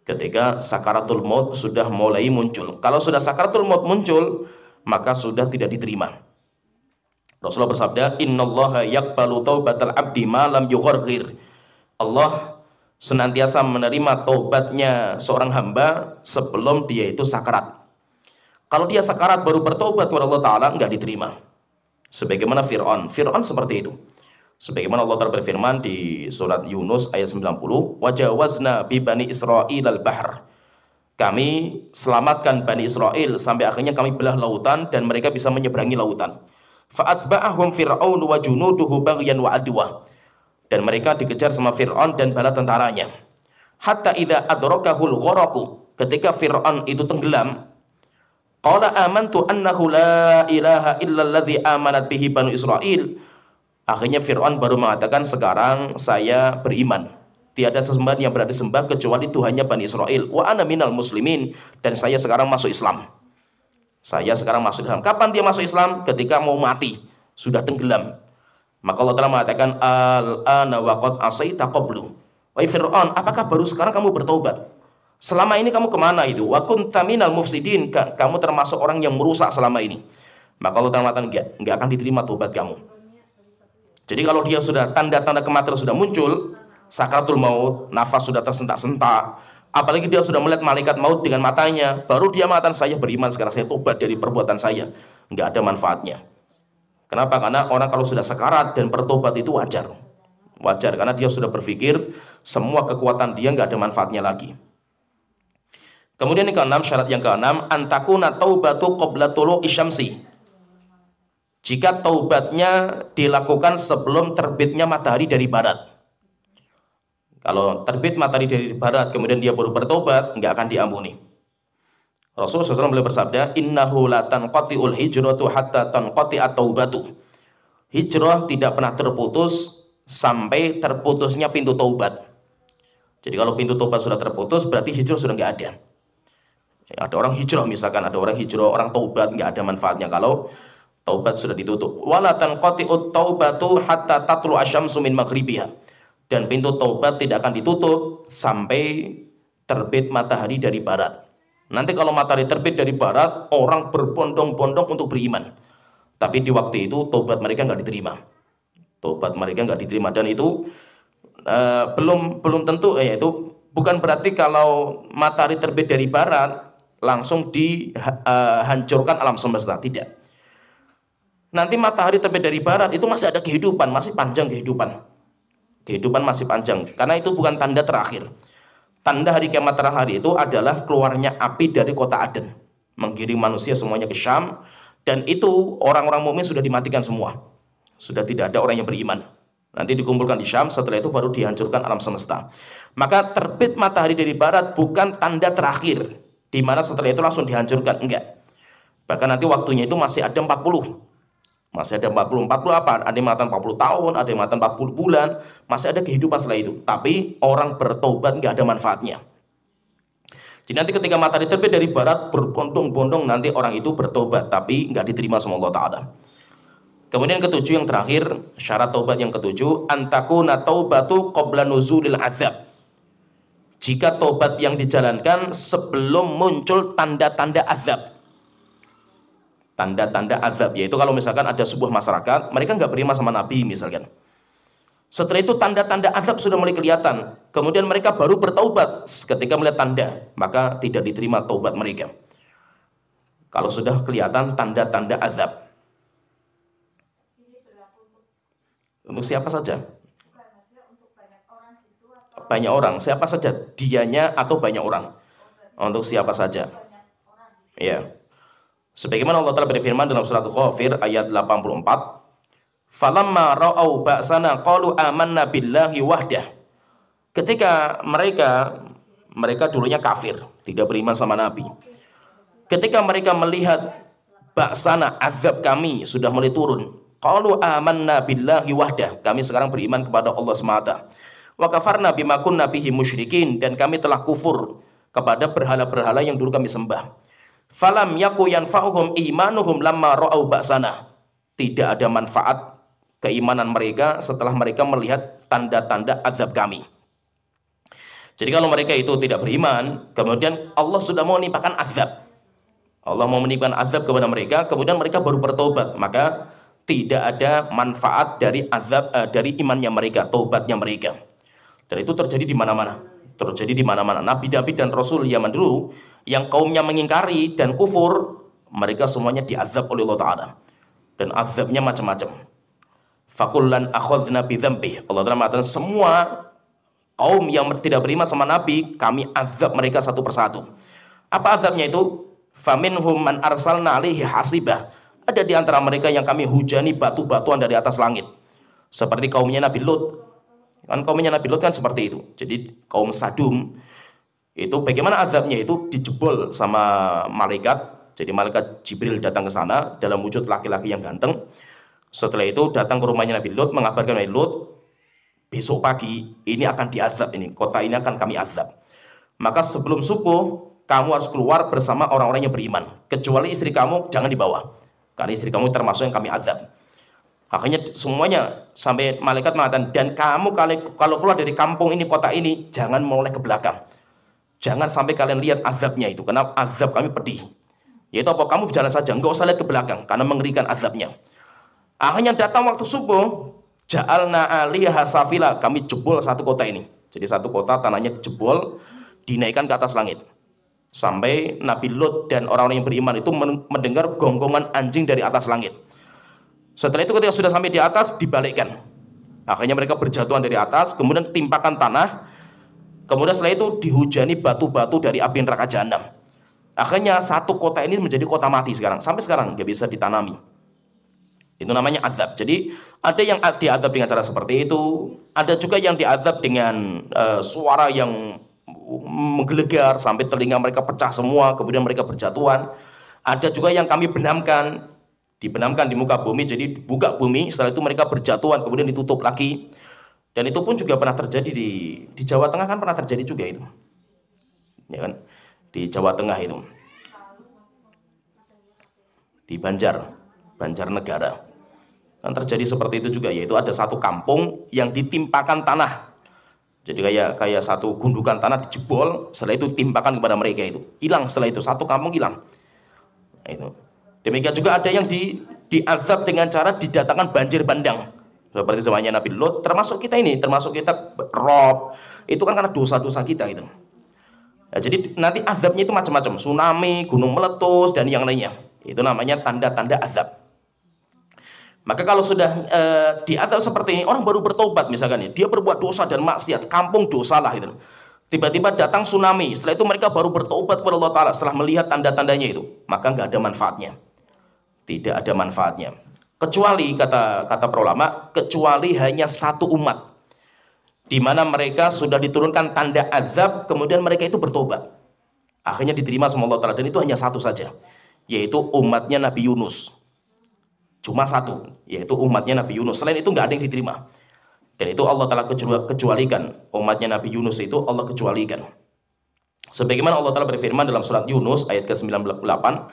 Ketika sakaratul maut sudah mulai muncul. Kalau sudah sakaratul maut muncul, maka sudah tidak diterima. Rasulullah bersabda, "Innallaha yaqbalu taubatal abdi ma lam yugharghir." Allah senantiasa menerima taubatnya seorang hamba sebelum dia itu sakarat. Kalau dia sakarat baru bertobat kepada Allah Ta'ala, enggak diterima. Sebagaimana Fir'aun. Fir'aun seperti itu. Sebagaimana Allah Ta'ala berfirman di surat Yunus ayat 90, "Wajawazna bi bani Israil al-bahr." Kami selamatkan Bani Israel sampai akhirnya kami belah lautan dan mereka bisa menyeberangi lautan. Fa'atba'ahum Fir'aun wa junuduhu baghyan wa adwa. Dan mereka dikejar sama Fir'aun dan bala tentaranya. Hatta idza adrakahul gharaqu, ketika Fir'aun itu tenggelam, qala amantu annahu la ilaha illa alladhi amanat bihi banu Israil. Akhirnya Fir'aun baru mengatakan, sekarang saya beriman, tiada sesembahan yang berada disembah kecuali Tuhannya Bani Israel. Wa ana minal muslimin, dan saya sekarang masuk Islam. Saya sekarang masuk Islam. Kapan dia masuk Islam? Ketika mau mati, sudah tenggelam. Maka Allah telah mengatakan, al-ana wa qad asaita qablu. Wahai Fir'aun, apakah baru sekarang kamu bertobat? Selama ini kamu kemana itu? Wa kunta minal mufsidin, kamu termasuk orang yang merusak selama ini. Maka Allah telah mengatakan, enggak akan diterima tobat kamu. Jadi kalau dia sudah tanda-tanda kematian sudah muncul, sakaratul maut, nafas sudah tersentak-sentak, apalagi dia sudah melihat malaikat maut dengan matanya, baru dia mengatakan, saya beriman sekarang, saya tobat dari perbuatan saya. Enggak ada manfaatnya. Kenapa? Karena orang kalau sudah sekarat dan bertobat itu wajar. Wajar, karena dia sudah berpikir semua kekuatan dia nggak ada manfaatnya lagi. Kemudian yang keenam, syarat yang keenam, antakuna taubatu qabla tulu'i syamsi. Jika taubatnya dilakukan sebelum terbitnya matahari dari barat. Kalau terbit matahari dari barat, kemudian dia baru bertobat, nggak akan diampuni. Rasulullah SAW beliau bersabda, innahu la tanqati'ul hijratu hatta tanqati'at taubatu. Hijrah tidak pernah terputus sampai terputusnya pintu taubat. Jadi kalau pintu taubat sudah terputus, berarti hijrah sudah nggak ada. Ada orang hijrah misalkan, ada orang hijrah, orang taubat, nggak ada manfaatnya kalau taubat sudah ditutup. Wala tanqati'ut taubatu hatta tatlu asyamsu min maghribiha. Dan pintu taubat tidak akan ditutup sampai terbit matahari dari barat. Nanti kalau matahari terbit dari barat, orang berbondong-bondong untuk beriman. Tapi di waktu itu taubat mereka nggak diterima. Taubat mereka nggak diterima, dan itu belum tentu, itu bukan berarti kalau matahari terbit dari barat langsung dihancurkan alam semesta, tidak. Nanti matahari terbit dari barat itu masih ada kehidupan, masih panjang kehidupan. Kehidupan masih panjang, karena itu bukan tanda terakhir. Tanda hari kiamat terakhir itu adalah keluarnya api dari kota Aden, menggiring manusia semuanya ke Syam, dan itu orang-orang mukmin sudah dimatikan semua. Sudah tidak ada orang yang beriman. Nanti dikumpulkan di Syam, setelah itu baru dihancurkan alam semesta. Maka terbit matahari dari barat bukan tanda terakhir, di mana setelah itu langsung dihancurkan, enggak. Bahkan nanti waktunya itu masih ada 40. Masih ada 40 apa? Ada yang mengatakan 40 tahun, ada yang mengatakan 40 bulan, masih ada kehidupan setelah itu. Tapi orang bertobat nggak ada manfaatnya. Jadi nanti ketika matahari terbit dari barat, berbondong-bondong nanti orang itu bertobat, tapi nggak diterima sama Allah Ta'ala. Kemudian ketujuh, yang terakhir, syarat taubat yang ketujuh, antakuna taubatu qabla nuzulil azab. Jika taubat yang dijalankan sebelum muncul tanda-tanda azab. Tanda-tanda azab, yaitu kalau misalkan ada sebuah masyarakat, mereka nggak beriman sama Nabi misalkan. Setelah itu tanda-tanda azab sudah mulai kelihatan. Kemudian mereka baru bertaubat ketika melihat tanda, maka tidak diterima taubat mereka. Kalau sudah kelihatan tanda-tanda azab. Untuk siapa saja? Banyak orang. Siapa saja? Dianya atau banyak orang? Untuk siapa saja? Ya. Sebagaimana Allah Ta'ala berfirman dalam surat Ghafir ayat 84. Falamma ra'au ba'sana qalu amanna billahi wahdah. Ketika mereka dulunya kafir, tidak beriman sama Nabi. Ketika mereka melihat ba'sana, azab kami sudah mulai turun, qalu amanna billahi wahdah. Kami sekarang beriman kepada Allah semata. Wa kafarna bima kunna bihi musyrikin, dan kami telah kufur kepada berhala-berhala yang dulu kami sembah. Falam yaku yanfa'uhum imanuhum lamma ra'au ba'sana. Tidak ada manfaat keimanan mereka setelah mereka melihat tanda-tanda azab kami. Jadi kalau mereka itu tidak beriman, kemudian Allah sudah mau menimpakan azab. Allah mau menimpakan azab kepada mereka, kemudian mereka baru bertobat, maka tidak ada manfaat dari azab dari imannya mereka, taubatnya mereka. Dan itu terjadi di mana-mana. Terjadi di mana-mana. Nabi-nabi dan rasul zaman dulu yang kaumnya mengingkari dan kufur, mereka semuanya diazab oleh Allah Ta'ala. Dan azabnya macam-macam. Fakullan akhadna bidzambih. Allah Ta'ala mengatakan semua kaum yang tidak beriman sama Nabi, kami azab mereka satu persatu. Apa azabnya itu? Faminhum man arsalna alaihi hasibah. Ada di antara mereka yang kami hujani batu-batuan dari atas langit. Seperti kaumnya Nabi Lut. Kan kaumnya Nabi Lut kan seperti itu. Jadi kaum Sadum itu bagaimana azabnya itu dijebol sama malaikat. Jadi malaikat Jibril datang ke sana dalam wujud laki-laki yang ganteng. Setelah itu datang ke rumahnya Nabi Lut, mengabarkan Nabi Lut, besok pagi ini akan diazab, ini kota ini akan kami azab. Maka sebelum subuh kamu harus keluar bersama orang-orang yang beriman, kecuali istri kamu jangan dibawa, karena istri kamu termasuk yang kami azab. Akhirnya semuanya sampai malaikat mengatakan, dan kamu kalau keluar dari kampung ini, kota ini, jangan menoleh ke belakang. Jangan sampai kalian lihat azabnya itu, karena azab kami pedih. Yaitu apa? Kamu berjalan saja, enggak usah lihat ke belakang, karena mengerikan azabnya. Akhirnya datang waktu subuh, ja'alna 'alaiha safila, kami jebol satu kota ini. Jadi satu kota tanahnya dijebol, dinaikkan ke atas langit. Sampai Nabi Lut dan orang-orang yang beriman itu mendengar gonggongan anjing dari atas langit. Setelah itu ketika sudah sampai di atas, dibalikkan. Akhirnya mereka berjatuhan dari atas, kemudian timpakan tanah. Kemudian setelah itu dihujani batu-batu dari api neraka jahanam. Akhirnya satu kota ini menjadi kota mati sekarang. Sampai sekarang nggak bisa ditanami. Itu namanya azab. Jadi ada yang diazab dengan cara seperti itu, ada juga yang diazab dengan suara yang menggelegar sampai telinga mereka pecah semua, kemudian mereka berjatuhan. Ada juga yang kami dibenamkan di muka bumi, jadi buka bumi, setelah itu mereka berjatuhan, kemudian ditutup lagi. Dan itu pun juga pernah terjadi di Jawa Tengah, kan pernah terjadi juga itu. Ya kan? Di Jawa Tengah itu. Di Banjarnegara. Kan terjadi seperti itu juga, yaitu ada satu kampung yang ditimpakan tanah. Jadi kayak satu gundukan tanah dijebol, setelah itu timpakan kepada mereka itu. Hilang setelah itu, satu kampung hilang. Itu. Demikian juga ada yang diazab dengan cara didatangkan banjir bandang. Seperti zamannya Nabi Lut, termasuk kita ini, termasuk kita rob. Itu kan karena dosa-dosa kita itu. Ya, jadi nanti azabnya itu macam-macam, tsunami, gunung meletus dan yang lainnya. Itu namanya tanda-tanda azab. Maka kalau sudah diazab seperti ini, orang baru bertobat misalkan ya, dia berbuat dosa dan maksiat, kampung dosa lah itu. Tiba-tiba datang tsunami, setelah itu mereka baru bertobat kepada Allah Ta'ala setelah melihat tanda-tandanya itu, maka nggak ada manfaatnya. Tidak ada manfaatnya. Kecuali, kata para ulama, kecuali hanya satu umat, di mana mereka sudah diturunkan tanda azab, kemudian mereka itu bertobat. Akhirnya diterima sama Allah Ta'ala, dan itu hanya satu saja, yaitu umatnya Nabi Yunus. Cuma satu, yaitu umatnya Nabi Yunus. Selain itu nggak ada yang diterima. Dan itu Allah Ta'ala kecualikan. Umatnya Nabi Yunus itu Allah kecualikan. Sebagaimana Allah Ta'ala berfirman dalam surat Yunus ayat ke-98,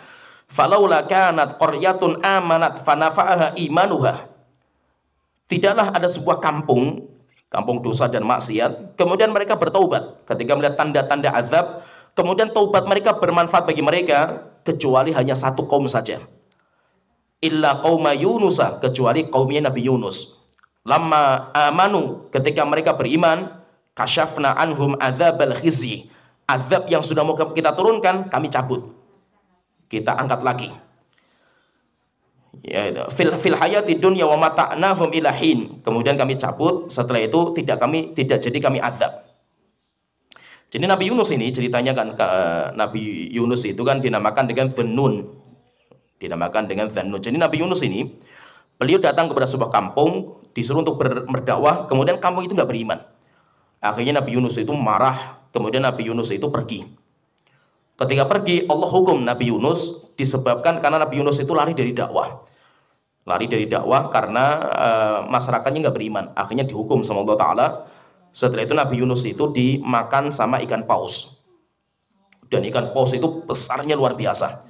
"Falaula kanat qaryatun amanat fanafa'aha imanuha." Tidaklah ada sebuah kampung dosa dan maksiat, kemudian mereka bertaubat ketika melihat tanda-tanda azab, kemudian taubat mereka bermanfaat bagi mereka, kecuali hanya satu kaum saja. Illa qauma Yunusa, kecuali kaumnya Nabi Yunus. Lamma amanu, ketika mereka beriman, kasyafna anhum adzabal khizi, azab yang sudah mau kita turunkan kami cabut, kita angkat lagi. Ya, itu. Fil hayati dunya wa mata'nahum ila hin. Kemudian kami cabut, setelah itu tidak jadi kami azab. Jadi Nabi Yunus ini ceritanya kan, Nabi Yunus itu kan dinamakan dengan Dzannun. Dinamakan dengan Dzannun. Jadi Nabi Yunus ini, beliau datang kepada sebuah kampung, disuruh untuk berdakwah, kemudian kampung itu nggak beriman. Akhirnya Nabi Yunus itu marah, kemudian Nabi Yunus itu pergi. Ketika pergi, Allah hukum Nabi Yunus disebabkan karena Nabi Yunus itu lari dari dakwah. Lari dari dakwah karena masyarakatnya nggak beriman. Akhirnya dihukum sama Allah Ta'ala. Setelah itu Nabi Yunus itu dimakan sama ikan paus. Dan ikan paus itu besarnya luar biasa.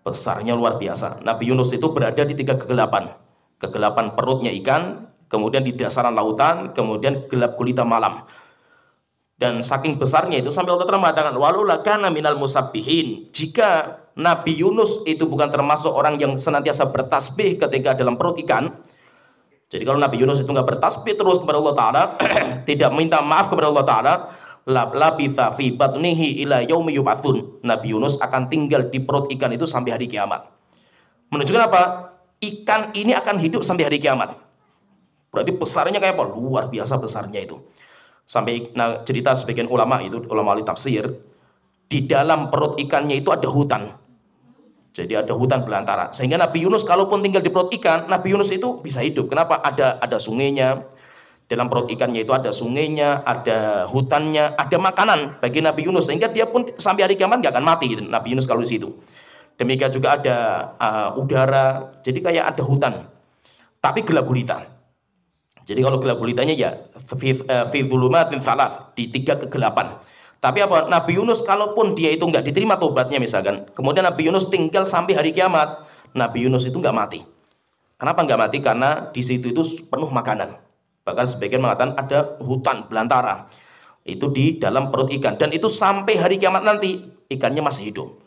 Besarnya luar biasa. Nabi Yunus itu berada di 3 kegelapan. Kegelapan perutnya ikan, kemudian di dasaran lautan, kemudian gelap gulita malam. Dan saking besarnya itu sampai Allah Ta'ala mengatakan, walula kana minal musabbihin. Jika Nabi Yunus itu bukan termasuk orang yang senantiasa bertasbih ketika dalam perut ikan. Jadi kalau Nabi Yunus itu nggak bertasbih terus kepada Allah Ta'ala, tidak minta maaf kepada Allah Ta'ala, labitha fi batnihi ila yaumi yub'atsun. Nabi Yunus akan tinggal di perut ikan itu sampai hari kiamat. Menunjukkan apa? Ikan ini akan hidup sampai hari kiamat. Berarti besarnya kayak apa? Luar biasa besarnya itu. Sampai cerita sebagian ulama itu, ulama ahli tafsir, di dalam perut ikannya itu ada hutan. Jadi ada hutan belantara. Sehingga Nabi Yunus kalaupun tinggal di perut ikan, Nabi Yunus itu bisa hidup. Kenapa? Ada sungainya. Dalam perut ikannya itu ada sungainya, ada hutannya, ada makanan bagi Nabi Yunus. Sehingga dia pun sampai hari kiamat nggak akan mati gitu, Nabi Yunus kalau di situ. Demikian juga ada udara, jadi kayak ada hutan, tapi gelap gulita. Jadi kalau gelap gulitanya ya fi dzulumatin salas, di 3 kegelapan. Tapi apa? Nabi Yunus kalaupun dia itu nggak diterima tobatnya misalkan, kemudian Nabi Yunus tinggal sampai hari kiamat, Nabi Yunus itu nggak mati. Kenapa nggak mati? Karena di situ itu penuh makanan. Bahkan sebagian mengatakan ada hutan belantara itu di dalam perut ikan, dan itu sampai hari kiamat nanti ikannya masih hidup.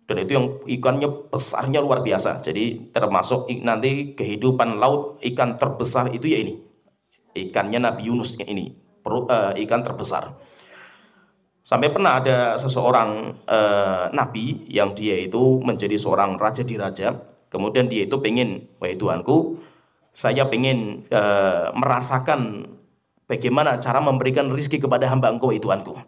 Dan itu yang ikannya besarnya luar biasa. Jadi termasuk nanti kehidupan laut, ikan terbesar itu ya ini. Ikannya Nabi Yunus ini, ikan terbesar. Sampai pernah ada seseorang Nabi yang dia itu menjadi seorang raja di raja. Kemudian dia itu pengen, wahai Tuhanku, saya pengen merasakan bagaimana cara memberikan rezeki kepada hamba Engkau, wahai Tuhanku.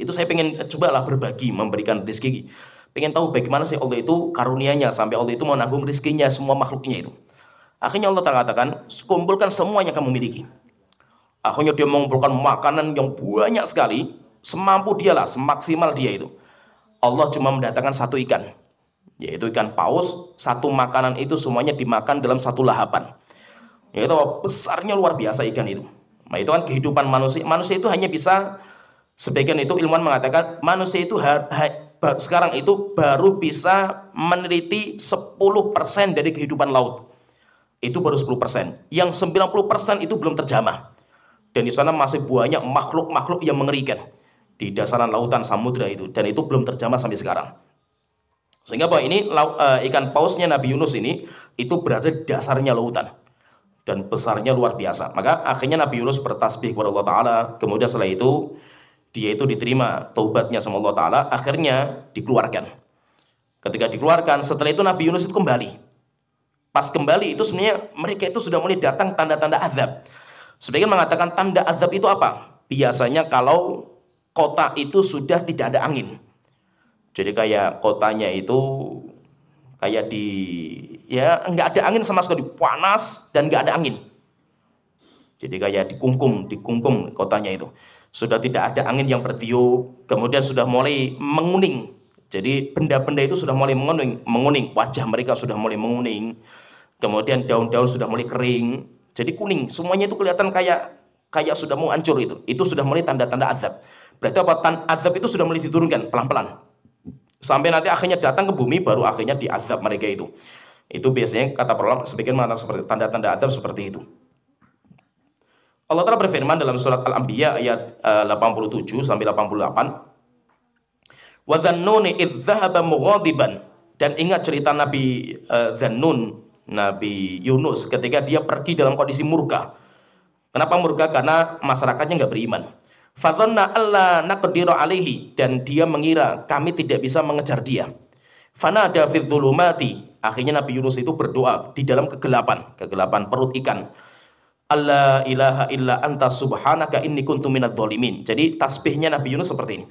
Itu saya pengen cobalah berbagi, memberikan rezeki. Pengen tahu bagaimana sih Allah itu karunia-Nya sampai Allah itu mau nanggung rezekinya semua makhluknya itu. Akhirnya Allah katakan, kumpulkan semuanya kamu miliki. Akhirnya dia mengumpulkan makanan yang banyak sekali, semampu dia lah, semaksimal dia itu. Allah cuma mendatangkan 1 ikan, yaitu ikan paus. 1 makanan itu semuanya dimakan dalam 1 lahapan. Yaitu besarnya luar biasa ikan itu. Nah itu kan kehidupan manusia. Manusia itu hanya bisa, sebagian itu ilmuwan mengatakan, manusia itu sekarang itu baru bisa meneliti 10% dari kehidupan laut. Itu baru 10%. Yang 90% itu belum terjamah. Dan di sana masih banyak makhluk-makhluk yang mengerikan di dasaran lautan samudra itu. Dan itu belum terjamah sampai sekarang. Sehingga bahwa ini ikan pausnya Nabi Yunus ini itu berada di dasarnya lautan. Dan besarnya luar biasa. Maka akhirnya Nabi Yunus bertasbih kepada Allah Ta'ala. Kemudian setelah itu dia itu diterima taubatnya sama Allah Ta'ala, akhirnya dikeluarkan. Ketika dikeluarkan, setelah itu Nabi Yunus itu kembali. Pas kembali itu sebenarnya mereka itu sudah mulai datang tanda-tanda azab. Sebagian mengatakan tanda azab itu apa? Biasanya kalau kota itu sudah tidak ada angin. Jadi kayak kotanya itu kayak ya nggak ada angin sama sekali, panas dan nggak ada angin. Jadi kayak dikungkum kotanya itu. Sudah tidak ada angin yang bertiup, kemudian sudah mulai menguning. Jadi benda-benda itu sudah mulai menguning, wajah mereka sudah mulai menguning. Kemudian daun-daun sudah mulai kering, jadi kuning. Semuanya itu kelihatan kayak sudah mau hancur itu. Itu sudah mulai tanda-tanda azab. Berarti apa? Azab itu sudah mulai diturunkan pelan-pelan. Sampai nanti akhirnya datang ke bumi, baru akhirnya diazab mereka itu. Itu biasanya kata para ulama sebagian mengatakan seperti tanda-tanda azab seperti itu. Allah Ta'ala berfirman dalam surat Al-Anbiya ayat 87 sampai 88. Wa dzannuni idz dzahaba mughadiban, dan ingat cerita Nabi Dzannun Nabi Yunus ketika dia pergi dalam kondisi murka. Kenapa murka? Karena masyarakatnya nggak beriman. Fadhanna alla naqdiru alaihi, dan dia mengira kami tidak bisa mengejar dia. Fanada fid dhulumati, akhirnya Nabi Yunus itu berdoa di dalam kegelapan perut ikan. Alla ilaha illa anta subhanaka inni kuntu minadh dhalimin. Jadi tasbihnya Nabi Yunus seperti ini.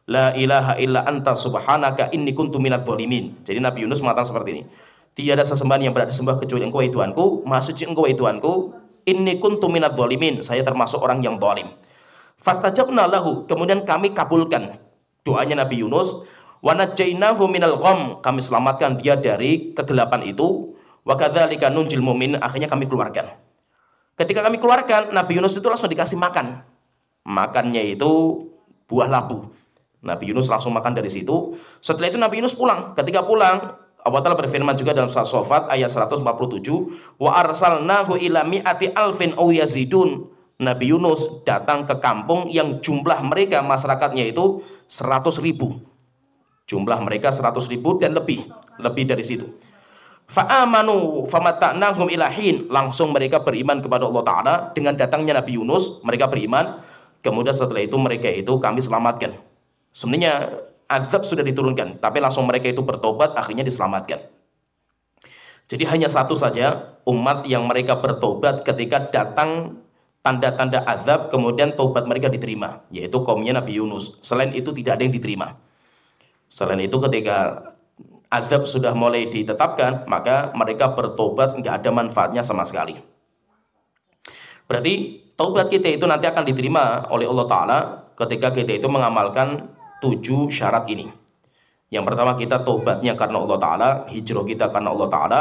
La ilaha illa anta subhanaka inni kuntu minadh dhalimin. Jadi Nabi Yunus mengatakan seperti ini. Tiada sesembahan yang berhak disembah kecuali Engkau, wahai Tuhanku. Maha suci Engkau, wahai Tuhanku. Inni kuntu minadh dhalimin. Saya termasuk orang yang zalim. Fastajabna lahu, kemudian kami kabulkan doanya Nabi Yunus. Wa najjainahu minal gham, kami selamatkan dia dari kegelapan itu. Wa kadzalika nunjil mu'min, akhirnya kami keluarkan. Ketika kami keluarkan, Nabi Yunus itu langsung dikasih makan. Makannya itu buah labu. Nabi Yunus langsung makan dari situ. Setelah itu Nabi Yunus pulang. Ketika pulang, Allah Ta'ala berfirman juga dalam surat Shafat ayat 147, wa arsalnahu ila mi'ati alfin aw yazidun. Nabi Yunus datang ke kampung yang jumlah mereka masyarakatnya itu 100.000. Jumlah mereka 100.000 dan lebih dari situ. Fa'amanu famata'nahum ilahin, langsung mereka beriman kepada Allah Ta'ala dengan datangnya Nabi Yunus. Mereka beriman, kemudian setelah itu mereka itu kami selamatkan. Sebenarnya azab sudah diturunkan, tapi langsung mereka itu bertobat, akhirnya diselamatkan. Jadi hanya satu saja umat yang mereka bertobat ketika datang tanda-tanda azab, kemudian tobat mereka diterima, yaitu kaumnya Nabi Yunus. Selain itu tidak ada yang diterima. Selain itu ketika azab sudah mulai ditetapkan, maka mereka bertobat nggak ada manfaatnya sama sekali. Berarti taubat kita itu nanti akan diterima oleh Allah Ta'ala ketika kita itu mengamalkan 7 syarat ini. Yang pertama, kita taubatnya karena Allah Ta'ala, hijrah kita karena Allah Ta'ala.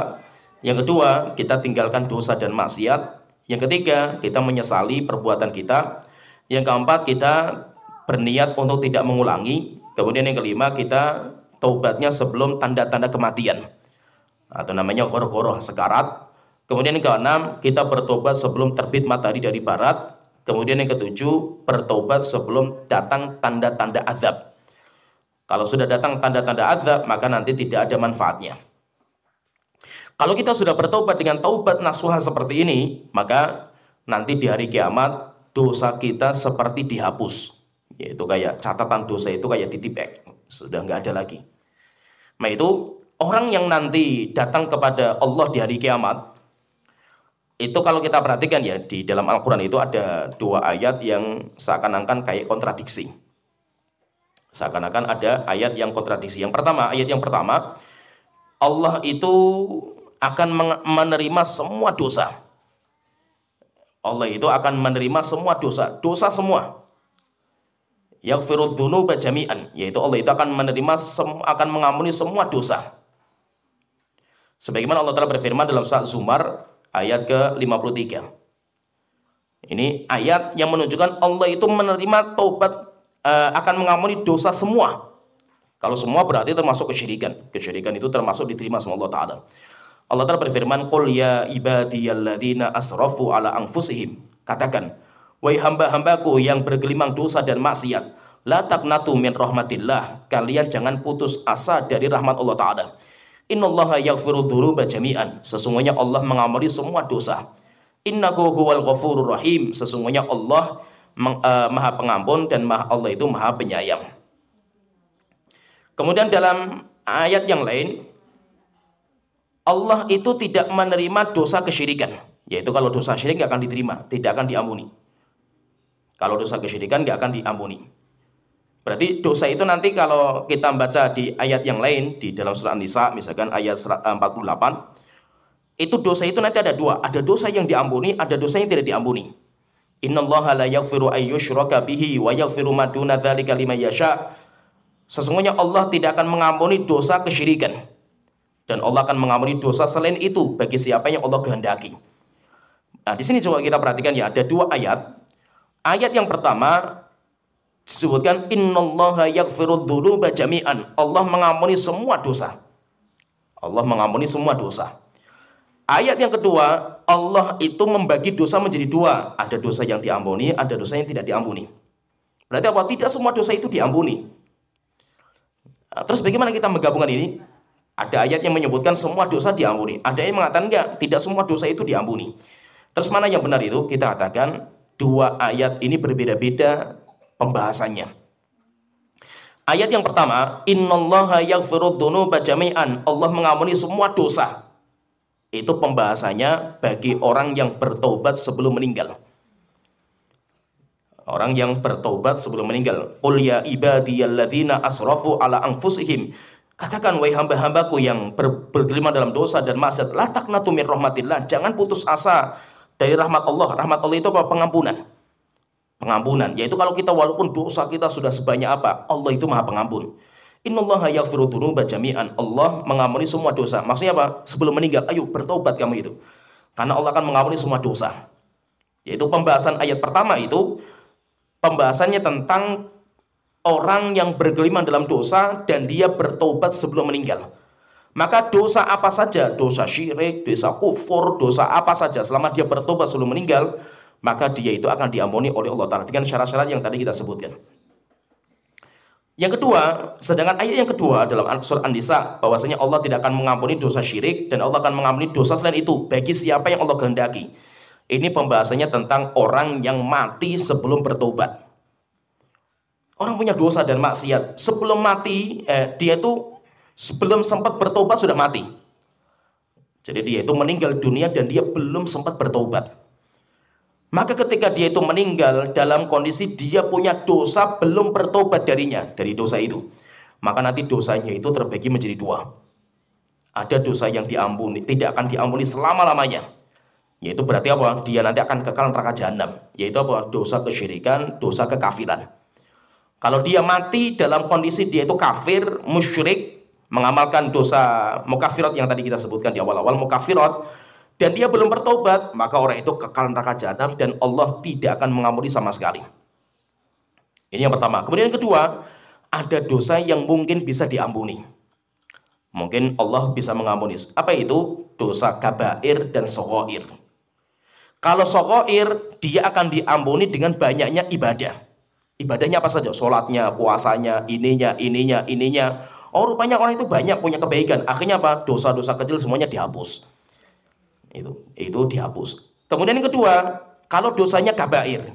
Yang kedua, kita tinggalkan dosa dan maksiat. Yang ketiga, kita menyesali perbuatan kita. Yang keempat, kita berniat untuk tidak mengulangi. Kemudian yang kelima, kita taubatnya sebelum tanda-tanda kematian, atau namanya ghor-ghoroh, sekarat. Kemudian yang keenam, kita bertobat sebelum terbit matahari dari barat. Kemudian yang ketujuh, bertobat sebelum datang tanda-tanda azab. Kalau sudah datang tanda-tanda azab, maka nanti tidak ada manfaatnya. Kalau kita sudah bertobat dengan taubat nasuha seperti ini, maka nanti di hari kiamat dosa kita seperti dihapus. Yaitu kayak catatan dosa itu kayak ditipek, sudah nggak ada lagi. Nah itu orang yang nanti datang kepada Allah di hari kiamat, itu kalau kita perhatikan ya, di dalam Al-Quran itu ada 2 ayat yang seakan-akan kayak kontradiksi. Seakan-akan ada ayat yang kontradiksi. Ayat yang pertama, Allah itu akan menerima semua dosa. Allah itu akan menerima semua dosa semua. Yaghfirudz dzunuba jami'an, yaitu Allah itu akan akan mengampuni semua dosa. Sebagaimana Allah Ta'ala berfirman dalam surat Zumar ayat ke-53. Ini ayat yang menunjukkan Allah itu menerima taubat, akan mengampuni dosa semua. Kalau semua berarti termasuk kesyirikan. Kesyirikan itu termasuk diterima sama Allah Ta'ala. Allah Ta'ala berfirman, qul ya ibadiyalladzina asrafu ala anfusihim. Katakan, wahai hamba-hambaku yang bergelimang dosa dan maksiat, la taqnatu min rahmatillah, kalian jangan putus asa dari rahmat Allah Ta'ala. Innallaha yaghfirudz dzunuba jami'an, sesungguhnya Allah mengampuni semua dosa. Innahu huwal ghafurur rahim, sesungguhnya Allah Maha Pengampun dan Allah itu Maha Penyayang. Kemudian dalam ayat yang lain, Allah itu tidak menerima dosa kesyirikan, yaitu kalau dosa syirik nggak akan diterima, tidak akan diampuni. Kalau dosa kesyirikan nggak akan diampuni. Berarti dosa itu nanti kalau kita baca di ayat yang lain, di dalam surah An-Nisa, misalkan ayat 48, itu dosa itu nanti ada 2. Ada dosa yang diampuni, ada dosa yang tidak diampuni. Innallaha la yaghfiru ayyushraka bihi wa yaghfiru ma duna dzalika liman yasha. Sesungguhnya Allah tidak akan mengampuni dosa kesyirikan. Dan Allah akan mengampuni dosa selain itu bagi siapa yang Allah kehendaki. Nah, di sini coba kita perhatikan ya, ada 2 ayat. Ayat yang pertama disebutkan innallaha yaghfirudz dzunuba jami'an. Allah mengampuni semua dosa. Allah mengampuni semua dosa. Ayat yang kedua, Allah itu membagi dosa menjadi 2. Ada dosa yang diampuni, ada dosa yang tidak diampuni. Berarti apa? Tidak semua dosa itu diampuni. Nah, terus bagaimana kita menggabungkan ini? Ada ayat yang menyebutkan semua dosa diampuni. Ada yang mengatakan enggak, tidak semua dosa itu diampuni. Terus mana yang benar itu? Kita katakan dua ayat ini berbeda-beda pembahasannya. Ayat yang pertama, innallaha yaghfiru dzunuba jami'an. Allah mengampuni semua dosa. Itu pembahasannya bagi orang yang bertobat sebelum meninggal. Orang yang bertobat sebelum meninggal. Qul ya ibadiyalladzina asrafu ala anfusihim. Katakan wahai hamba-hambaku yang bergelimang dalam dosa dan maksiat, la taqnatu min rahmatillah. Jangan putus asa dari rahmat Allah. Rahmat Allah itu apa? Pengampunan. Pengampunan, yaitu kalau kita walaupun dosa kita sudah sebanyak apa, Allah itu Maha Pengampun. Innallaha yaghfiru dzunuba jami'an. Allah mengampuni semua dosa. Maksudnya apa? Sebelum meninggal, ayo bertobat kamu itu. Karena Allah akan mengampuni semua dosa. Yaitu pembahasan ayat pertama itu pembahasannya tentang orang yang bergelimang dalam dosa dan dia bertobat sebelum meninggal. Maka dosa apa saja, dosa syirik, dosa kufur, dosa apa saja selama dia bertobat sebelum meninggal, maka dia itu akan diampuni oleh Allah Ta'ala dengan syarat-syarat yang tadi kita sebutkan. Yang kedua, sedangkan ayat yang kedua dalam surat An-Nisa, bahwasanya Allah tidak akan mengampuni dosa syirik dan Allah akan mengampuni dosa selain itu bagi siapa yang Allah kehendaki. Ini pembahasannya tentang orang yang mati sebelum bertobat. Orang punya dosa dan maksiat sebelum mati, dia itu sebelum sempat bertobat sudah mati. Jadi dia itu meninggal dunia dan dia belum sempat bertobat. Maka ketika dia itu meninggal dalam kondisi dia punya dosa belum bertobat darinya, dari dosa itu, maka nanti dosanya itu terbagi menjadi dua. Ada dosa yang diampuni, tidak akan diampuni selama-lamanya. Yaitu berarti apa? Dia nanti akan kekal neraka jahanam. Yaitu apa? Dosa kesyirikan, dosa kekafiran. Kalau dia mati dalam kondisi dia itu kafir, musyrik, mengamalkan dosa mukafirat yang tadi kita sebutkan di awal-awal, mukafirat, dan dia belum bertobat, maka orang itu kekal neraka jahanam dan Allah tidak akan mengampuni sama sekali. Ini yang pertama. Kemudian yang kedua, ada dosa yang mungkin bisa diampuni. Mungkin Allah bisa mengampuni. Apa itu? Dosa kabair dan shaghair. Kalau shaghair, dia akan diampuni dengan banyaknya ibadah. Ibadahnya apa saja? Sholatnya, puasanya, ininya. Oh, rupanya orang itu banyak punya kebaikan. Akhirnya apa? Dosa-dosa kecil semuanya dihapus. Itu dihapus. Kemudian yang kedua, kalau dosanya kabair.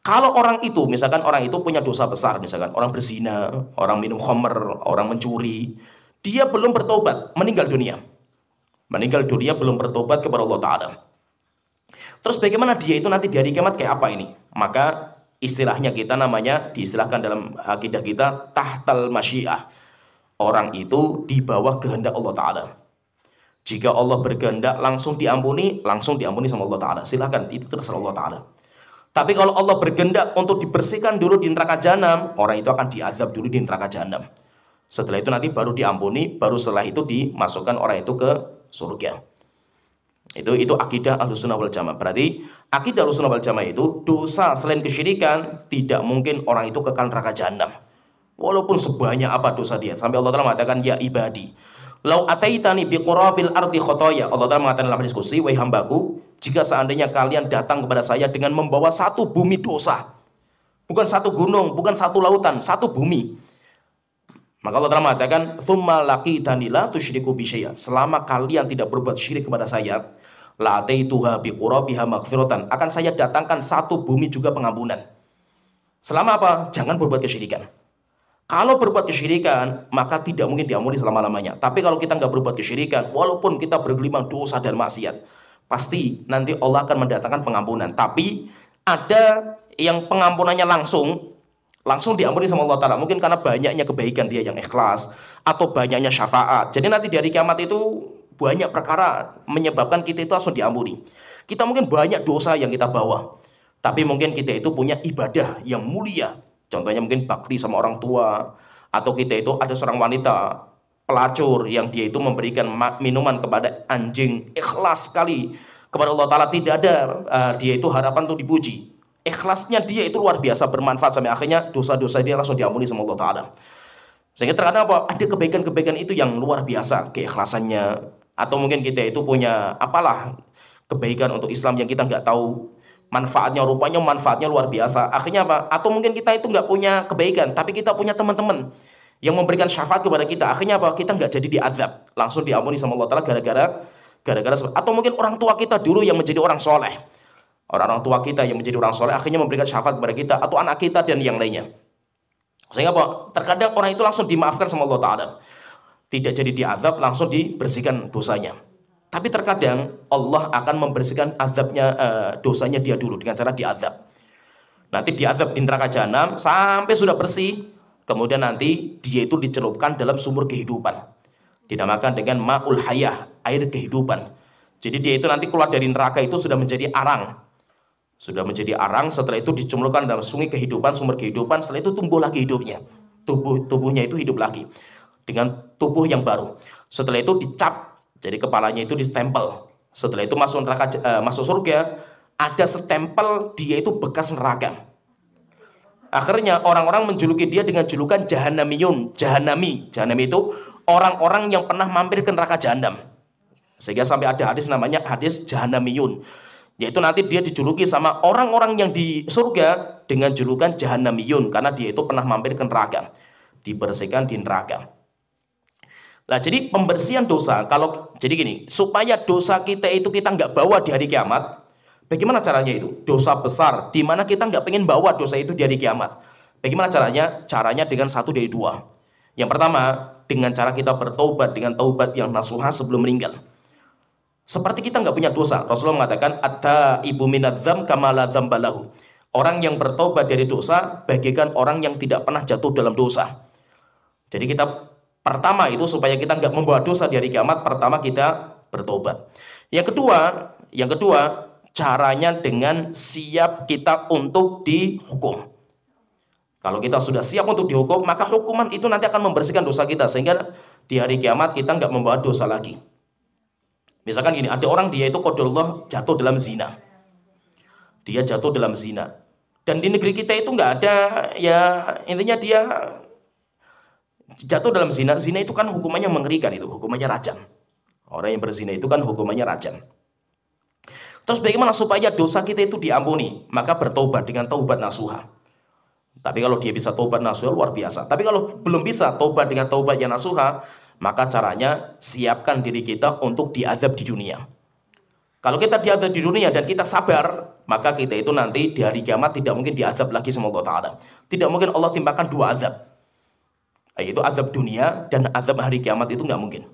Kalau orang itu, misalkan orang itu punya dosa besar, misalkan orang berzina, orang minum khamr, orang mencuri, dia belum bertobat, meninggal dunia. Meninggal dunia belum bertobat kepada Allah Ta'ala. Terus bagaimana dia itu nanti di hari kiamat kayak apa ini? Maka istilahnya kita namanya, diistilahkan dalam akidah kita, tahtal masyiah. Orang itu di bawah kehendak Allah Ta'ala. Jika Allah berkehendak langsung diampuni sama Allah Ta'ala. Silahkan, itu terserah Allah Ta'ala. Tapi kalau Allah berkehendak untuk dibersihkan dulu di neraka jahanam, orang itu akan diazab dulu di neraka jahanam. Setelah itu nanti baru diampuni, baru setelah itu dimasukkan orang itu ke surga. Itu akidah Ahlussunnah wal Jamaah. Berarti akidah Ahlussunnah wal Jamaah itu dosa selain kesyirikan tidak mungkin orang itu kekal neraka jahanam. Walaupun sebanyak apa dosa dia. Sampai Allah Ta'ala mengatakan ya ibadi, lau ataitani biqurabil ardi khotoya. Allah Ta'ala mengatakan dalam diskusi, wahai hambaku, jika seandainya kalian datang kepada saya dengan membawa satu bumi dosa, bukan satu gunung, bukan satu lautan, satu bumi, maka Allah Ta'ala mengatakan thumma laqitani la tusyriku bi syai'a. Selama kalian tidak berbuat syirik kepada saya, la ataituha biqurabiha maghfiratan, akan saya datangkan satu bumi juga pengampunan. Selama apa? Jangan berbuat kesyirikan. Kalau berbuat kesyirikan, maka tidak mungkin diampuni selama-lamanya. Tapi kalau kita nggak berbuat kesyirikan, walaupun kita bergelimang dosa dan maksiat, pasti nanti Allah akan mendatangkan pengampunan. Tapi ada yang pengampunannya langsung diampuni sama Allah Ta'ala. Mungkin karena banyaknya kebaikan dia yang ikhlas, atau banyaknya syafaat. Jadi nanti di hari kiamat itu banyak perkara menyebabkan kita itu langsung diampuni. Kita mungkin banyak dosa yang kita bawa, tapi mungkin kita itu punya ibadah yang mulia. Contohnya mungkin bakti sama orang tua, atau kita itu ada seorang wanita pelacur yang dia itu memberikan minuman kepada anjing, ikhlas sekali kepada Allah Ta'ala, tidak ada dia itu harapan untuk dipuji. Ikhlasnya dia itu luar biasa bermanfaat sampai akhirnya dosa-dosa dia langsung diampuni sama Allah Ta'ala. Sehingga terkadang apa? Ada kebaikan-kebaikan itu yang luar biasa keikhlasannya, atau mungkin kita itu punya apalah kebaikan untuk Islam yang kita nggak tahu manfaatnya, rupanya manfaatnya luar biasa. Akhirnya apa? Atau mungkin kita itu nggak punya kebaikan, tapi kita punya teman-teman yang memberikan syafaat kepada kita. Akhirnya apa? Kita nggak jadi diazab, langsung diampuni sama Allah Ta'ala gara-gara atau mungkin orang tua kita dulu yang menjadi orang soleh. Orang-orang tua kita yang menjadi orang soleh akhirnya memberikan syafaat kepada kita, atau anak kita dan yang lainnya. Sehingga apa? Terkadang orang itu langsung dimaafkan sama Allah Ta'ala. Tidak jadi diazab, langsung dibersihkan dosanya. Tapi terkadang Allah akan membersihkan azabnya, dosanya dia dulu dengan cara diazab. Nanti diazab di neraka jahanam sampai sudah bersih, kemudian nanti dia itu dicelupkan dalam sumur kehidupan. Dinamakan dengan ma'ul hayah, air kehidupan. Jadi dia itu nanti keluar dari neraka itu sudah menjadi arang. Sudah menjadi arang, setelah itu dicelupkan dalam sungai kehidupan, sumur kehidupan, setelah itu tumbuh lagi hidupnya. Tubuhnya itu hidup lagi dengan tubuh yang baru. Setelah itu dicap, jadi kepalanya itu distempel. Setelah itu masuk neraka, masuk surga, ada stempel dia itu bekas neraka. Akhirnya orang-orang menjuluki dia dengan julukan Jahannamiyun. Jahannami itu orang-orang yang pernah mampir ke neraka jahanam. Sehingga sampai ada hadis namanya hadis Jahannamiyun. Yaitu nanti dia dijuluki sama orang-orang yang di surga dengan julukan Jahannamiyun, karena dia itu pernah mampir ke neraka, dibersihkan di neraka. Nah, jadi pembersihan dosa, jadi gini, supaya dosa kita itu kita nggak bawa di hari kiamat. Bagaimana caranya itu? Dosa besar, di mana kita nggak pengen bawa dosa itu di hari kiamat. Bagaimana caranya? Caranya dengan satu dari dua. Yang pertama, dengan cara kita bertobat dengan taubat yang nasuha sebelum meninggal. Seperti kita nggak punya dosa. Rasulullah mengatakan, at-taibu minadz-dzam kama la dzamba lahu. Orang yang bertobat dari dosa bagaikan orang yang tidak pernah jatuh dalam dosa. Jadi kita pertama itu supaya kita nggak membawa dosa di hari kiamat, pertama kita bertobat. Yang kedua, caranya dengan siap kita untuk dihukum. Kalau kita sudah siap untuk dihukum, maka hukuman itu nanti akan membersihkan dosa kita, sehingga di hari kiamat kita nggak membawa dosa lagi. Misalkan gini, ada orang dia itu qadarullah jatuh dalam zina. Dia jatuh dalam zina. Dan di negeri kita itu nggak ada, ya intinya dia jatuh dalam zina. Zina itu kan hukumannya mengerikan, itu hukumannya rajam. Orang yang berzina itu kan hukumannya rajam. Terus bagaimana supaya dosa kita itu diampuni? Maka bertobat dengan taubat nasuha. Tapi kalau dia bisa taubat nasuha, luar biasa. Tapi kalau belum bisa taubat dengan taubat yang nasuha, maka caranya siapkan diri kita untuk diazab di dunia. Kalau kita diazab di dunia dan kita sabar, maka kita itu nanti di hari kiamat tidak mungkin diazab lagi sama Allah Ta'ala. Tidak mungkin Allah timpakan dua azab, yaitu azab dunia dan azab hari kiamat, itu nggak mungkin.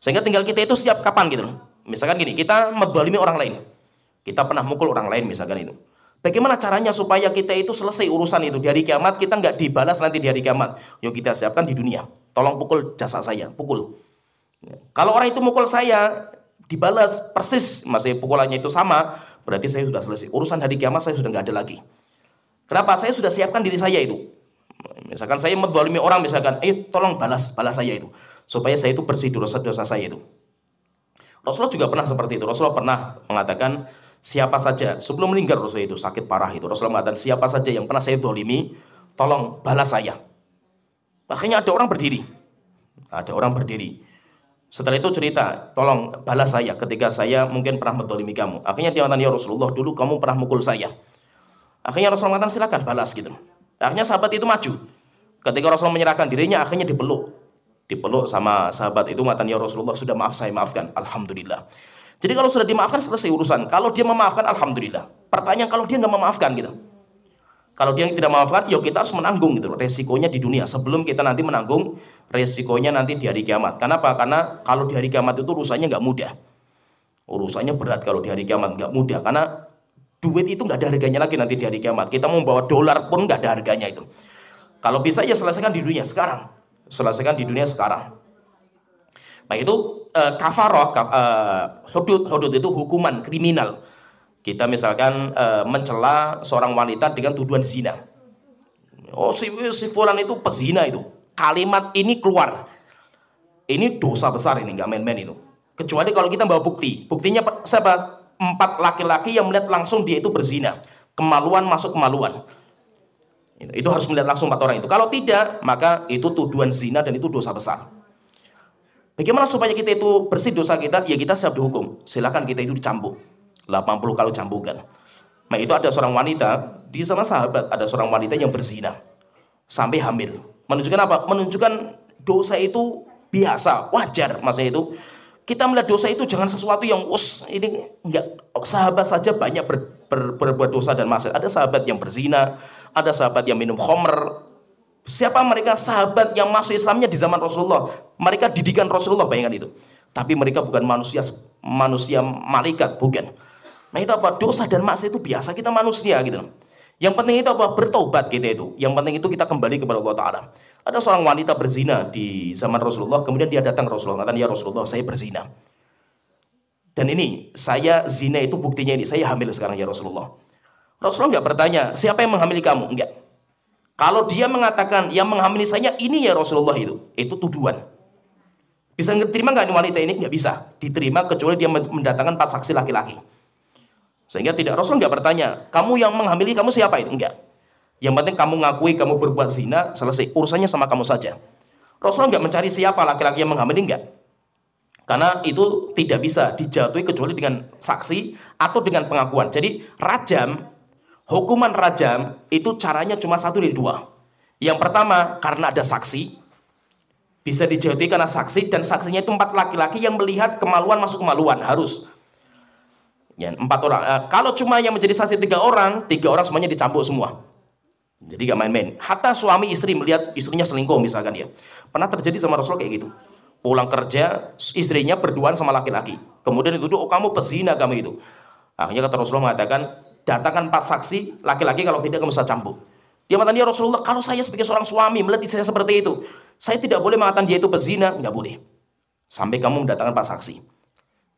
Sehingga tinggal kita itu siap kapan gitu. Misalkan gini, kita menzalimi orang lain, kita pernah mukul orang lain misalkan itu. Bagaimana caranya supaya kita itu selesai urusan itu di hari kiamat, kita nggak dibalas nanti di hari kiamat? Yuk kita siapkan di dunia. Tolong pukul jasa saya, pukul. Kalau orang itu mukul saya, dibalas persis, masih pukulannya itu sama, berarti saya sudah selesai. Urusan hari kiamat saya sudah nggak ada lagi. Kenapa? Saya sudah siapkan diri saya itu. Misalkan saya menzalimi orang, misalkan, tolong balas saya itu, supaya saya itu bersih dosa-dosa saya itu. Rasulullah juga pernah seperti itu. Rasulullah pernah mengatakan, siapa saja sebelum meninggal Rasulullah itu sakit parah itu, Rasulullah mengatakan, siapa saja yang pernah saya zalimi, tolong balas saya. Akhirnya ada orang berdiri. Setelah itu cerita, tolong balas saya ketika saya mungkin pernah menzalimi kamu. Akhirnya dia mengatakan, ya Rasulullah, dulu kamu pernah mukul saya. Akhirnya Rasulullah mengatakan, silakan balas gitu. Akhirnya sahabat itu maju. Ketika Rasulullah menyerahkan dirinya, akhirnya dipeluk sama sahabat itu, mengatakan, ya Rasulullah, sudah maaf, saya maafkan, alhamdulillah. Jadi kalau sudah dimaafkan selesai urusan. Kalau dia memaafkan, alhamdulillah. Pertanyaan kalau dia nggak memaafkan gitu. Kalau dia tidak memaafkan, ya kita harus menanggung gitu resikonya di dunia sebelum kita nanti menanggung resikonya nanti di hari kiamat. Kenapa? Karena kalau di hari kiamat itu urusannya nggak mudah. Urusannya berat kalau di hari kiamat, nggak mudah. Karena duit itu nggak ada harganya lagi nanti di hari kiamat. Kita mau bawa dolar pun nggak ada harganya itu. Kalau bisa ya selesaikan di dunia sekarang. Selesaikan di dunia sekarang. Nah itu kafaroh, hudud itu hukuman kriminal. Kita misalkan mencela seorang wanita dengan tuduhan zina. Oh si fulan itu pezina itu. Kalimat ini keluar. Ini dosa besar ini, nggak main-main itu. Kecuali kalau kita bawa bukti. Buktinya siapa? 4 laki-laki yang melihat langsung dia itu berzina. Kemaluan masuk kemaluan. Itu harus melihat langsung 4 orang itu. Kalau tidak, maka itu tuduhan zina dan itu dosa besar. Bagaimana supaya kita itu bersih dosa kita? Ya kita siap dihukum. Silakan kita itu dicambuk. 80 kali cambukan. Nah itu ada seorang wanita, di sama sahabat, ada seorang wanita yang berzina. Sampai hamil. Menunjukkan apa? Menunjukkan dosa itu biasa, wajar. Maksudnya itu kita melihat dosa itu jangan sesuatu yang ini enggak. Sahabat saja banyak berbuat dosa dan maksiat. Ada sahabat yang berzina, ada sahabat yang minum khamr. Siapa mereka? Sahabat yang masuk Islamnya di zaman Rasulullah. Mereka didikan Rasulullah, bayangkan itu. Tapi mereka bukan manusia malaikat, bukan. Nah itu apa? Dosa dan maksiat itu biasa, kita manusia gitu. Yang penting itu apa? Bertobat kita itu. Yang penting itu kita kembali kepada Allah Ta'ala. Ada seorang wanita berzina di zaman Rasulullah, kemudian dia datang ke Rasulullah, kata, ya Rasulullah, saya berzina. Dan ini, saya zina itu buktinya ini, saya hamil sekarang ya Rasulullah. Rasulullah nggak bertanya, siapa yang menghamili kamu? Enggak. Kalau dia mengatakan, yang menghamili saya ini ya Rasulullah itu tuduhan. Bisa diterima nggak wanita ini? Nggak bisa. Diterima kecuali dia mendatangkan 4 saksi laki-laki. Sehingga tidak, Rasulullah nggak bertanya, kamu yang menghamili, kamu siapa itu? Enggak. Yang penting kamu ngakui kamu berbuat zina, selesai. Urusannya sama kamu saja. Rasulullah nggak mencari siapa laki-laki yang menghamili, enggak. Karena itu tidak bisa dijatuhi kecuali dengan saksi atau dengan pengakuan. Jadi rajam, hukuman rajam itu caranya cuma 1 dari 2. Yang pertama, karena ada saksi, bisa dijatuhi karena saksi, dan saksinya itu 4 laki-laki yang melihat kemaluan masuk kemaluan, harus. Ya, 4 orang. Kalau cuma yang menjadi saksi 3 orang, 3 orang semuanya dicambuk semua. Jadi gak main-main. Hatta suami istri melihat istrinya selingkuh misalkan ya. Pernah terjadi sama Rasulullah kayak gitu. Pulang kerja, istrinya berduaan sama laki-laki. Kemudian dituduh, oh kamu pezina kamu itu. Akhirnya kata Rasulullah mengatakan, datangkan 4 saksi, laki-laki, kalau tidak kamu bisa cambuk. Dia mengatakan, ya Rasulullah, kalau saya sebagai seorang suami melihat istri saya seperti itu, saya tidak boleh mengatakan dia itu pezina, nggak boleh. Sampai kamu mendatangkan 4 saksi.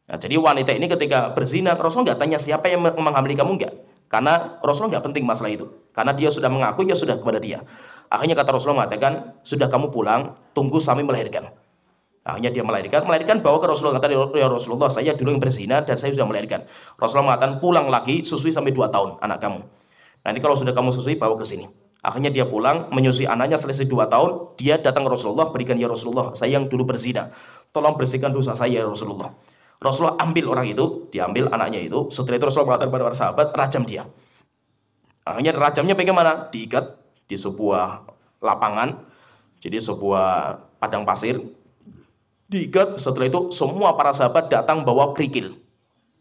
Nah, jadi wanita ini ketika berzina, Rasulullah nggak tanya siapa yang menghamili kamu, nggak. Karena Rasulullah nggak penting masalah itu. Karena dia sudah mengaku, ya sudah kepada dia. Akhirnya kata Rasulullah mengatakan, sudah kamu pulang, tunggu sampai melahirkan. Akhirnya dia melahirkan bawa ke Rasulullah, kata ya Rasulullah, saya dulu yang berzina dan saya sudah melahirkan. Rasulullah mengatakan, pulang lagi, susui sampai 2 tahun anak kamu. Nanti kalau sudah kamu susui, bawa ke sini. Akhirnya dia pulang, menyusui anaknya, selesai 2 tahun, dia datang ke Rasulullah, berikan, ya Rasulullah, saya yang dulu berzina, tolong bersihkan dosa saya ya Rasulullah. Rasulullah ambil orang itu, diambil anaknya itu. Setelah itu Rasulullah mengatakan kepada para sahabat, rajam dia. Akhirnya rajamnya bagaimana? Diikat di sebuah lapangan, jadi sebuah padang pasir. Diikat, setelah itu semua para sahabat datang bawa kerikil,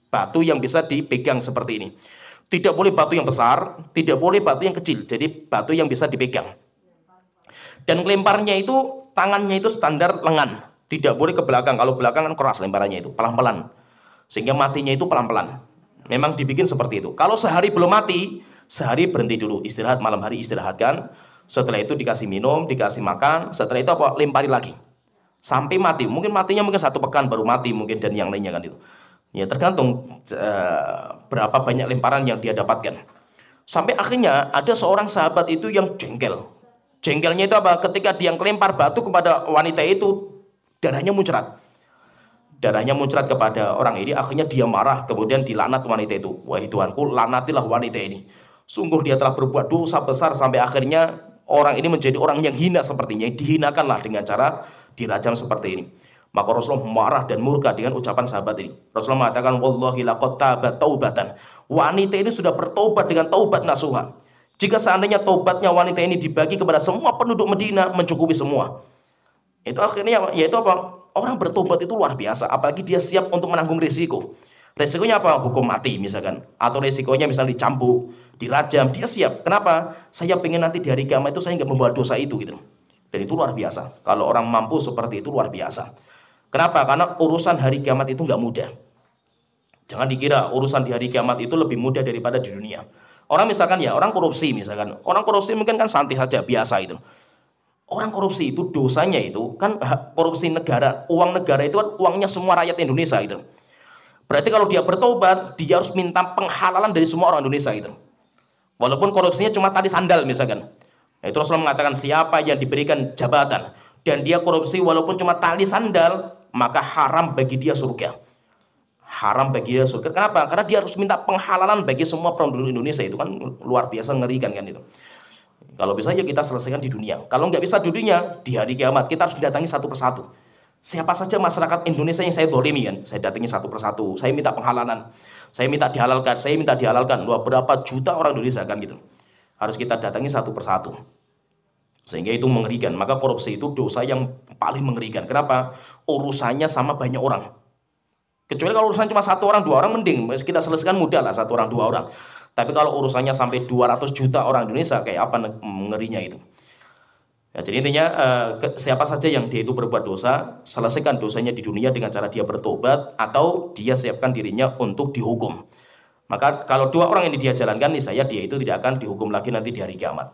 batu yang bisa dipegang seperti ini. Tidak boleh batu yang besar, tidak boleh batu yang kecil, jadi batu yang bisa dipegang. Dan lemparnya itu, tangannya itu standar lengan, tidak boleh ke belakang. Kalau belakang kan keras lemparannya itu, pelan-pelan. Sehingga matinya itu pelan-pelan. Memang dibikin seperti itu. Kalau sehari belum mati, sehari berhenti dulu, istirahat, malam hari istirahatkan. Setelah itu dikasih minum, dikasih makan, setelah itu apa? Lempari lagi. Sampai mati, mungkin matinya mungkin 1 pekan baru mati mungkin, dan yang lainnya kan itu. Ya tergantung berapa banyak lemparan yang dia dapatkan. Sampai akhirnya ada seorang sahabat itu yang jengkel. Jengkelnya itu apa? Ketika dia kelempar batu kepada wanita itu, darahnya muncrat. Darahnya muncrat kepada orang ini, akhirnya dia marah, kemudian dilaknat wanita itu. Wahai Tuhanku, laknatilah wanita ini. Sungguh dia telah berbuat dosa besar, sampai akhirnya orang ini menjadi orang yang hina sepertinya. Dihinakanlah dengan cara dirajam seperti ini. Maka Rasulullah marah dan murka dengan ucapan sahabat ini. Rasulullah mengatakan, wallahi laqad tabat taubatan. Wanita ini sudah bertobat dengan taubat nasuha. Jika seandainya taubatnya wanita ini dibagi kepada semua penduduk Madinah, mencukupi semua. Itu akhirnya, yaitu apa? Orang bertobat itu luar biasa. Apalagi dia siap untuk menanggung risiko. Risikonya apa? Hukum mati misalkan. Atau risikonya misalnya dicambuk, dirajam. Dia siap. Kenapa? Saya pengen nanti di hari kiamat itu saya nggak membawa dosa itu gitu. Dan itu luar biasa. Kalau orang mampu seperti itu luar biasa. Kenapa? Karena urusan hari kiamat itu nggak mudah. Jangan dikira urusan di hari kiamat itu lebih mudah daripada di dunia. Orang misalkan ya, orang korupsi misalkan. Orang korupsi mungkin kan santai saja, biasa itu. Orang korupsi itu dosanya itu kan korupsi negara. Uang negara itu kan uangnya semua rakyat Indonesia itu. Berarti kalau dia bertobat, dia harus minta penghalalan dari semua orang Indonesia itu. Walaupun korupsinya cuma tali sandal misalkan. Nah, itu Rasulullah mengatakan siapa yang diberikan jabatan dan dia korupsi walaupun cuma tali sandal, maka haram bagi dia surga. Haram bagi dia surga. Kenapa? Karena dia harus minta penghalalan bagi semua penduduk Indonesia. Itu kan luar biasa ngerikan kan itu. Kalau bisa ya kita selesaikan di dunia. Kalau nggak bisa di dunia, di hari kiamat kita harus didatangi satu persatu. Siapa saja masyarakat Indonesia yang saya dolimi kan, saya datangi satu persatu. Saya minta penghalalan. Saya minta dihalalkan. Saya minta dihalalkan. Berapa juta orang Indonesia kan gitu. Harus kita datangi satu persatu. Sehingga itu mengerikan. Maka korupsi itu dosa yang paling mengerikan. Kenapa? Urusannya sama banyak orang. Kecuali kalau urusannya cuma 1 orang, 2 orang mending. Kita selesaikan mudah lah, 1 orang, 2 orang. Tapi kalau urusannya sampai 200 juta orang Indonesia, kayak apa ngerinya itu. Ya, jadi intinya siapa saja yang dia itu berbuat dosa, selesaikan dosanya di dunia dengan cara dia bertobat, atau dia siapkan dirinya untuk dihukum. Maka kalau 2 orang ini dia jalankan, niscaya dia itu tidak akan dihukum lagi nanti di hari kiamat.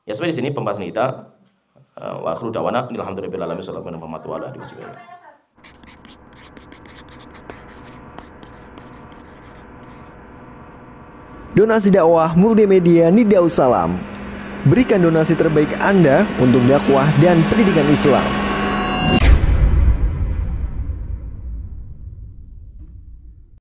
Ya sampai di sini pembahasan kita. Wa akhiru da'wana alhamdulillahirabbil alamin sallallahu alaihi wasallam. Donasi dakwah multimedia Nida Salam. Berikan donasi terbaik Anda untuk dakwah dan pendidikan Islam.